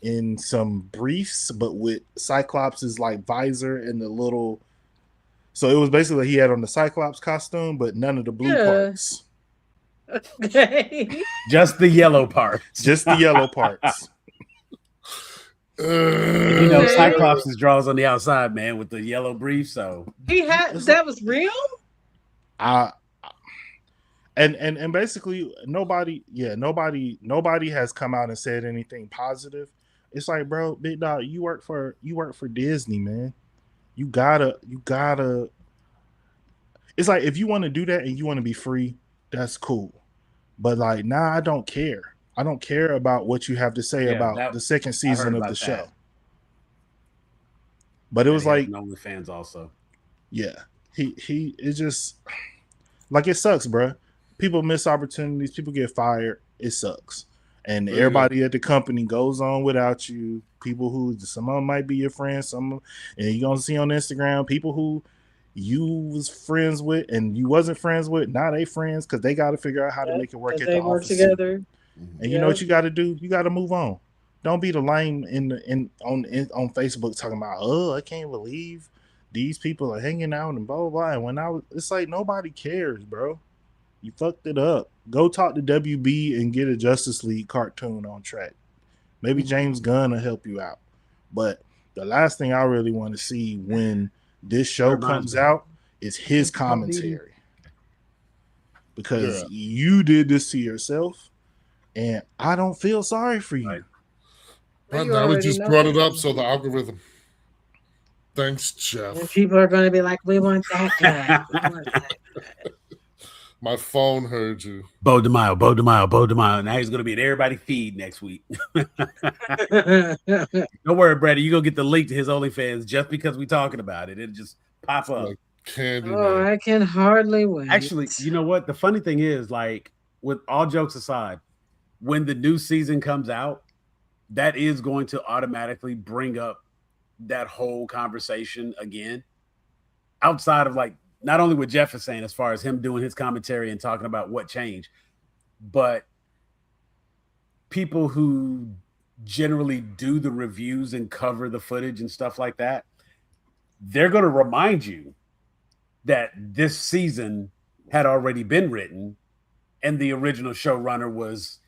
in some briefs, but with Cyclops's like visor and the little. So it was basically he had on the Cyclops costume, but none of the blue parts, Okay. just the yellow parts. just the yellow parts. Okay. Cyclops' draws on the outside, man, with the yellow brief. So He had that was real? And basically nobody has come out and said anything positive. It's like, bro, big dog, you work for Disney, man. You gotta it's like, if you want to do that and you want to be free, that's cool. But like, nah, I don't care. I don't care about what you have to say about the second season of the show. But it was like OnlyFans also. Yeah. It just like, it sucks, bro. People miss opportunities, people get fired. It sucks. And There you go. everybody at the company goes on without you. People who some of them might be your friends, and you're gonna see on Instagram people who you was friends with and you wasn't friends with, now they friends because they got to figure out how to make it work at they the work office together. And you know what you got to do? You got to move on. Don't be the lame on Facebook talking about, oh, I can't believe these people are hanging out and blah blah blah. And when it's like nobody cares, bro. You fucked it up. Go talk to WB and get a Justice League cartoon on track. Maybe James Gunn will help you out. But the last thing I really want to see when this show comes out is his commentary. Because you did this to yourself, and I don't feel sorry for you. Right. But now we just brought it up, so the algorithm. Thanks, Jeff. And people are going to be like, we want that guy. We want that guy. My phone heard you. Bo DeMaio. Now he's going to be in everybody's feed next week. Don't worry, Brady. You go get the link to his OnlyFans just because we're talking about it. It'll just pop up. Like candy. Oh, I can hardly wait. Actually, you know what? The funny thing is, like, with all jokes aside, when the new season comes out, that is going to automatically bring up that whole conversation again. Outside of, like, not only what Jeff is saying as far as him doing his commentary and talking about what changed, but people who generally do the reviews and cover the footage and stuff like that, they're going to remind you that this season had already been written and the original showrunner was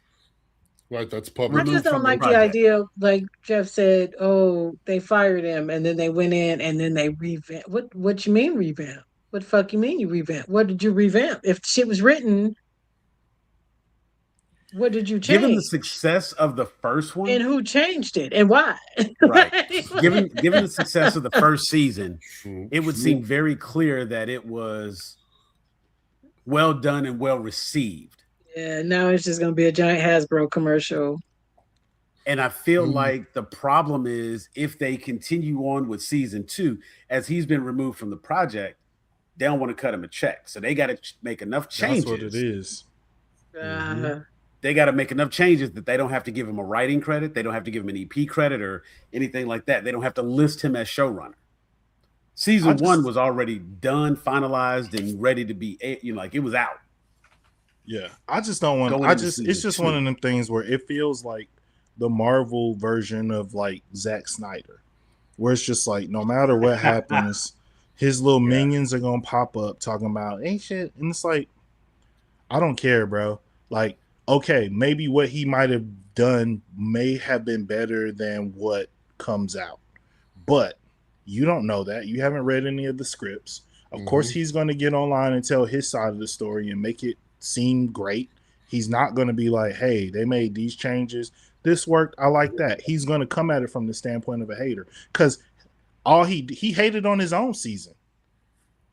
right. That's public. I just don't like the idea, like Jeff said, oh, they fired him and then they went in and then they revamped. What you mean revamp? What the fuck you mean you revamp? What did you revamp? If shit was written, what did you change? Given the success of the first one, and who changed it and why? Right. Given the success of the first season, it would seem very clear that it was well done and well received. Yeah, now it's just going to be a giant Hasbro commercial. And I feel like the problem is if they continue on with season 2, as he's been removed from the project, they don't want to cut him a check. So they got to make enough changes. That's what it is. They got to make enough changes that they don't have to give him a writing credit. They don't have to give him an EP credit or anything like that. They don't have to list him as showrunner. Season 1 was already done, finalized, and ready to be, like it was out. Yeah. I just don't want, it's just one of them things where it feels like the Marvel version of like Zack Snyder, where it's just like, no matter what happens, his little minions are going to pop up talking about ain't shit. And it's like, I don't care, bro. Like, okay, maybe what he might have done may have been better than what comes out, but you don't know that. You haven't read any of the scripts. Of course, he's going to get online and tell his side of the story and make it seem great. He's not going to be like, hey, they made these changes. This worked. I like that. He's going to come at it from the standpoint of a hater because all he hated on his own season.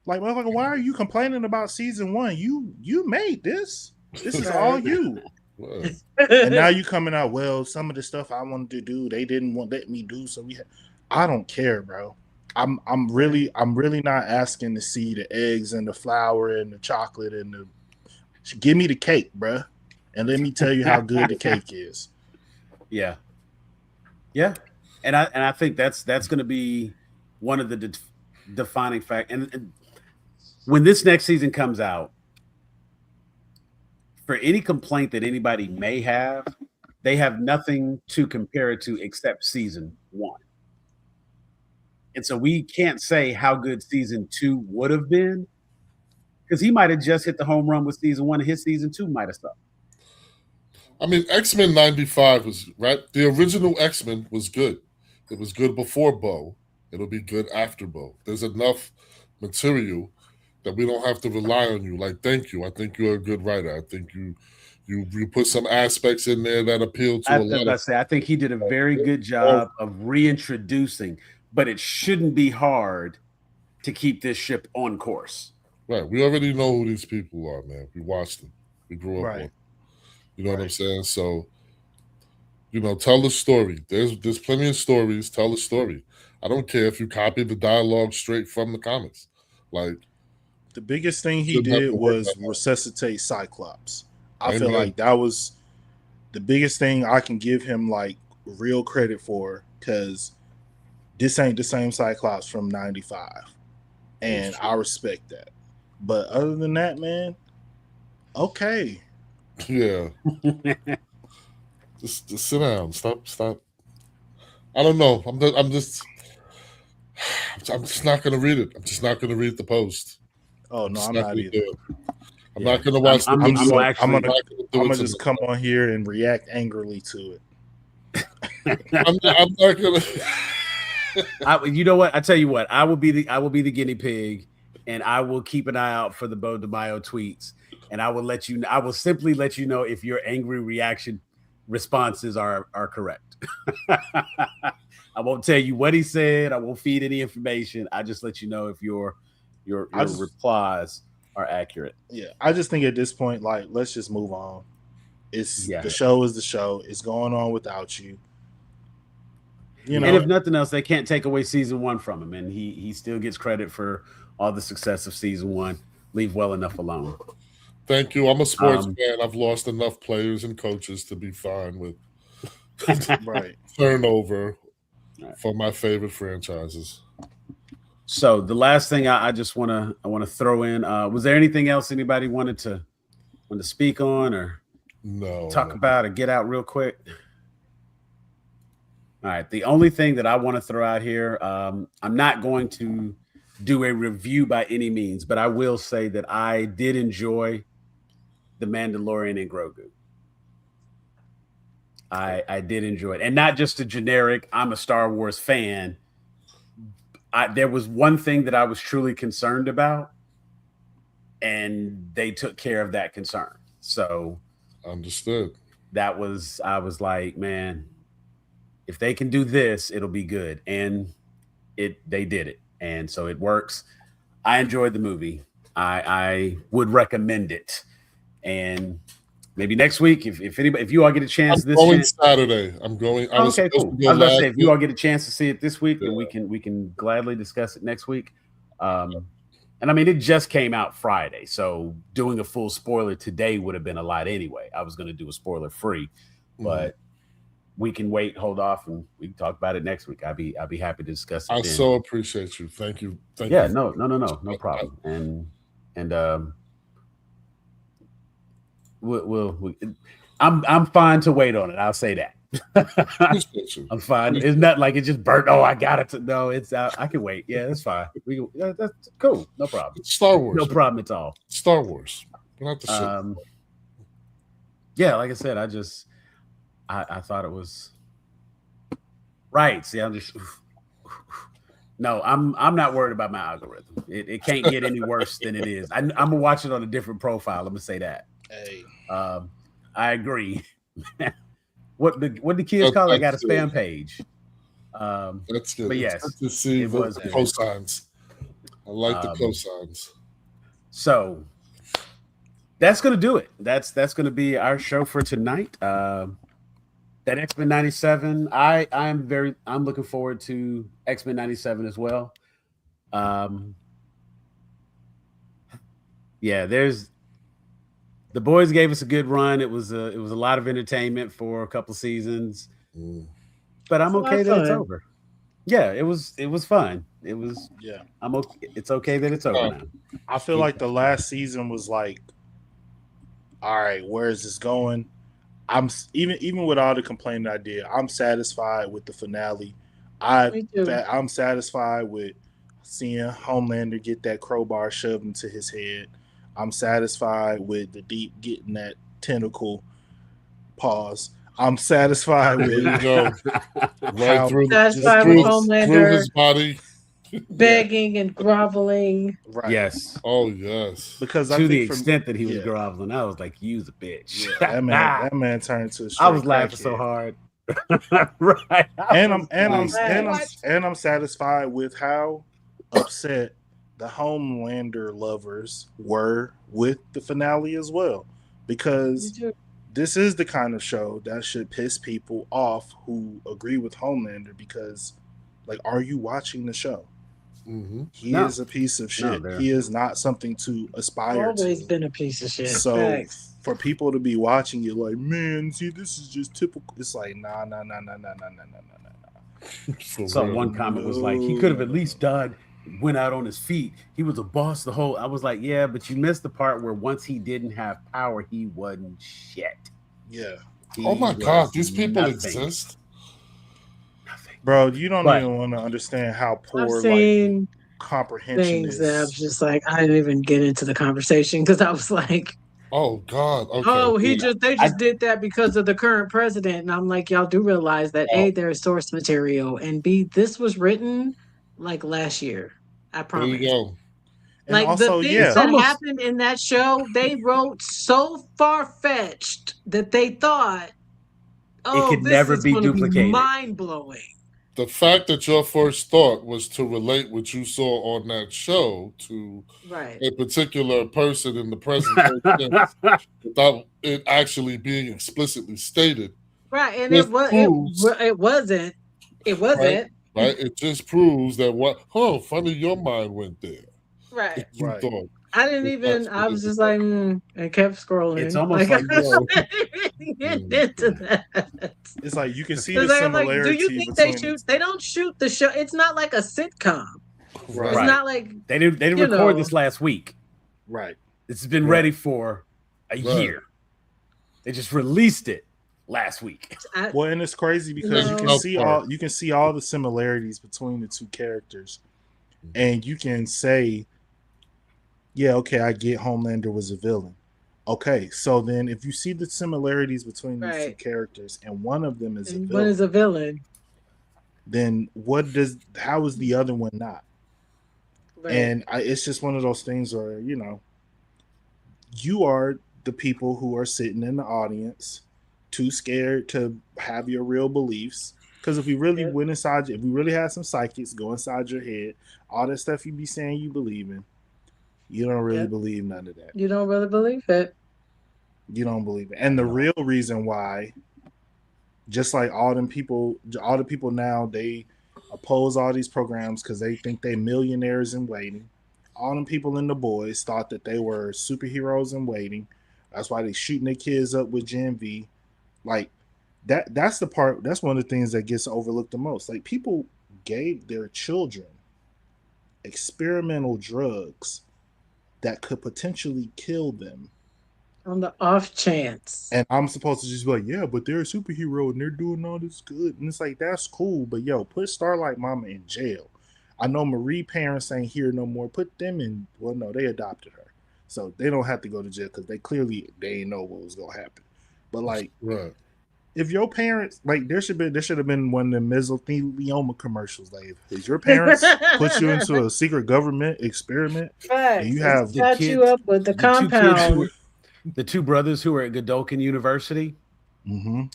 Like, motherfucker, why are you complaining about season 1? You made this. This is all you. And now you coming out, well, some of the stuff I wanted to do, they didn't let me do. So I don't care, bro. I'm really not asking to see the eggs and the flour and the chocolate and give me the cake, bro. And let me tell you how good the cake is. Yeah. Yeah. And I think that's going to be one of the defining facts. And when this next season comes out, for any complaint that anybody may have, they have nothing to compare it to except season 1. And so we can't say how good season 2 would have been because he might have just hit the home run with season 1 and his season 2 might have sucked. I mean, X-Men 95 was right. The original X-Men was good. It was good before Bo. It'll be good after Bo. There's enough material that we don't have to rely on you. Like, thank you. I think you're a good writer. I think you put some aspects in there that appeal to a lot of. I think he did a very good job of reintroducing, but it shouldn't be hard to keep this ship on course. Right. We already know who these people are, man. We watched them. We grew up on. You know what I'm saying? So, tell the story. There's plenty of stories. Tell the story. I don't care if you copy the dialogue straight from the comics. Like, the biggest thing he did was resuscitate Cyclops. I feel like that was the biggest thing I can give him like real credit for, because this ain't the same Cyclops from '95, and I respect that. But other than that, man, okay. Yeah. just sit down. Stop. I don't know. I'm just not gonna read it. I'm just not gonna read the post. Oh no, I'm not either. I'm not gonna watch the video. I'm gonna just come on here and react angrily to it. I'm not gonna. You know what? I tell you what. I will be the guinea pig, and I will keep an eye out for the Bo DeMaio tweets, and I will let you. I will simply let you know if your angry reaction responses are correct. I won't tell you what he said. I won't feed any information. I just let you know if your replies are accurate. Yeah, I just think at this point, like, let's just move on. The show is the show. It's going on without you. You know, and if nothing else, they can't take away season 1 from him, and he still gets credit for all the success of season 1. Leave well enough alone. Thank you. I'm a sports fan. I've lost enough players and coaches to be fine with turnover for my favorite franchises. So the last thing I just want to throw in, was there anything else anybody wanted to speak on or talk about or get out real quick? All right. The only thing that I want to throw out here, I'm not going to do a review by any means, but I will say that I did enjoy the Mandalorian and Grogu. I did enjoy it, and not just a generic, I'm a Star Wars fan. There was one thing that I was truly concerned about, and they took care of that concern. So understood. I was like, man, if they can do this, it'll be good. And they did it. And so it works. I enjoyed the movie. I would recommend it. And maybe next week, if you all get a chance, Saturday. I'm going. Okay, cool. I was about to say, if you all get a chance to see it this week, then we can gladly discuss it next week. And I mean, it just came out Friday, so doing a full spoiler today would have been a lot anyway. I was going to do a spoiler free, but we can wait, hold off, and we can talk about it next week. I'll be happy to discuss it. I so appreciate you. Thank you. Yeah, no problem. And we'll I'm fine to wait on it. I'll say that. I'm fine. It's not like it just burnt. Oh, I got it. No, it's I can wait. Yeah, that's fine. That's cool. No problem. It's Star Wars. No problem at all. Star Wars. Not the shit. Yeah, like I said, I thought it was right. See, I'm just no. I'm not worried about my algorithm. It can't get any worse than it is. I'm gonna watch it on a different profile. I'm gonna say that. Hey, I agree. What the kids call it? I got a spam page. That's good. But yes, to see the cosigns. I like the cosigns. So that's gonna do it. That's gonna be our show for tonight. That X-Men 97. I'm looking forward to X-Men 97 as well. Yeah, the boys gave us a good run. It was a lot of entertainment for a couple seasons, but I'm okay that it's over. Yeah, it was fun. It was I'm okay. It's okay that it's over now. I feel like the last season was like, all right, where is this going? I'm even with all the complaining I did, I'm satisfied with the finale. I'm satisfied with seeing Homelander get that crowbar shoved into his head. I'm satisfied with the Deep getting that tentacle pause. I'm satisfied with Homelander his body, begging and groveling. Right. Yes. Oh yes. Because to the extent that he was groveling, I was like, "You's a bitch." Yeah, that man turned to a straight I was laughing so hard. Right. I'm satisfied with how upset the Homelander lovers were with the finale as well, because this is the kind of show that should piss people off who agree with Homelander, because, like, are you watching the show? He is a piece of shit. He is not something to aspire to. Always been a piece of shit. So Facts. for people to be watching you like, man, see, this is just typical. It's like, nah. So one comment was like, he could have at least went out on his feet. He was a boss the whole. I was like, yeah, but you missed the part where once he didn't have power, he wasn't shit. Yeah. Oh my God, these people exist. Bro, you don't even want to understand how poor like comprehension things is. That I was just like, I didn't even get into the conversation because I was like, oh God, okay. Oh, they just did that because of the current president. And I'm like, y'all do realize that A, there's source material, and B, this was written like last year. I promise. There you go. Like and also, the things that happened in that show, they wrote so far-fetched that they thought, it could never be duplicated. Mind-blowing. The fact that your first thought was to relate what you saw on that show to a particular person in the presentation without it actually being explicitly stated. Right, and it wasn't. Right? It just proves that funny your mind went there. Right. You thought. I didn't even. I was just like, and kept scrolling. It's almost like into that. It's like you can see the similarity. Like, do you think they shoot? They don't shoot the show. It's not like a sitcom. Right. It's not like they didn't record this last week. Right. It's been ready for a year. They just released it last week. Well, and it's crazy because you can see all the similarities between the two characters, and you can say, yeah, okay, I get Homelander was a villain. Okay, so then if you see the similarities between these two characters and one of them is a villain, then how is the other one not? Right. And it's just one of those things where, you are the people who are sitting in the audience too scared to have your real beliefs. Because if we really went inside, if we really had some psychics go inside your head, all that stuff you be saying you believe in, you don't really believe none of that. You don't really believe it. You don't believe it. And the real reason why, just like all the people now, they oppose all these programs because they think they millionaires in waiting. All them people in The Boys thought that they were superheroes in waiting. That's why they shooting their kids up with Gen V. Like that's the part. That's one of the things that gets overlooked the most. Like people gave their children experimental drugs that could potentially kill them on the off chance. And I'm supposed to just be like, yeah, but they're a superhero and they're doing all this good. And it's like, that's cool. But put Starlight Mama in jail. I know Marie parents ain't here no more. Put them in. Well, no, they adopted her. So they don't have to go to jail because they ain't know what was going to happen. But like, if your parents, like there should have been one of the mesothelioma commercials. Like, if your parents put you into a secret government experiment, and you have got you up with the compound. The two brothers who were at Godolphin University. Mm-hmm.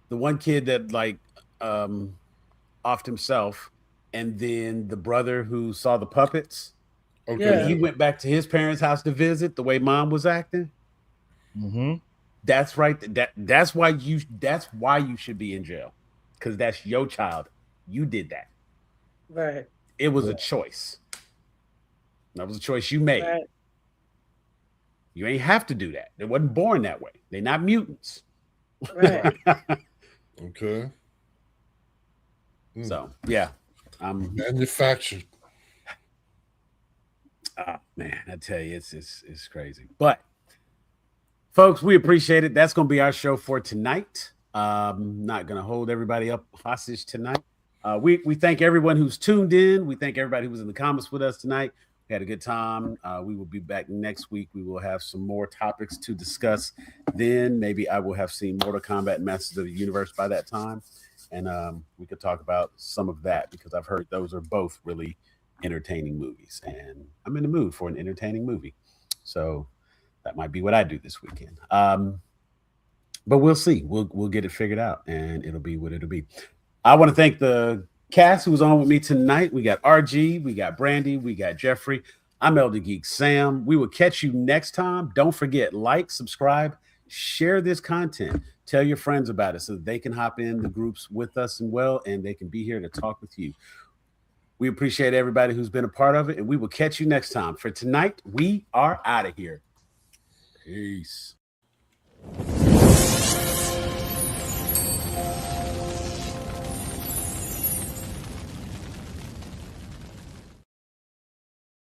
The one kid that offed himself, and then the brother who saw the puppets. Okay, yeah. He went back to his parents' house to visit the way mom was acting. Mm-hmm. That's right. That's why you should be in jail, because that's your child. You did that. Right. It was a choice. That was a choice you made. Right. You ain't have to do that. They wasn't born that way. They're not mutants. Right. Okay. So yeah, manufactured. Oh man, I tell you, it's crazy. But folks, we appreciate it. That's going to be our show for tonight. Not going to hold everybody up hostage tonight. We thank everyone who's tuned in. We thank everybody who was in the comments with us tonight. We had a good time. We will be back next week. We will have some more topics to discuss. Then maybe I will have seen Mortal Kombat Masters of the Universe by that time. And we could talk about some of that because I've heard those are both really entertaining movies. And I'm in the mood for an entertaining movie. So that might be what I do this weekend. But we'll see. We'll get it figured out and it'll be what it'll be. I want to thank the cast who was on with me tonight. We got RG, we got Brandy, we got Jeffrey. I'm Elder Geek Sam. We will catch you next time. Don't forget, like, subscribe, share this content. Tell your friends about it so that they can hop in the groups with us and they can be here to talk with you. We appreciate everybody who's been a part of it, and we will catch you next time. For tonight, we are out of here. Peace.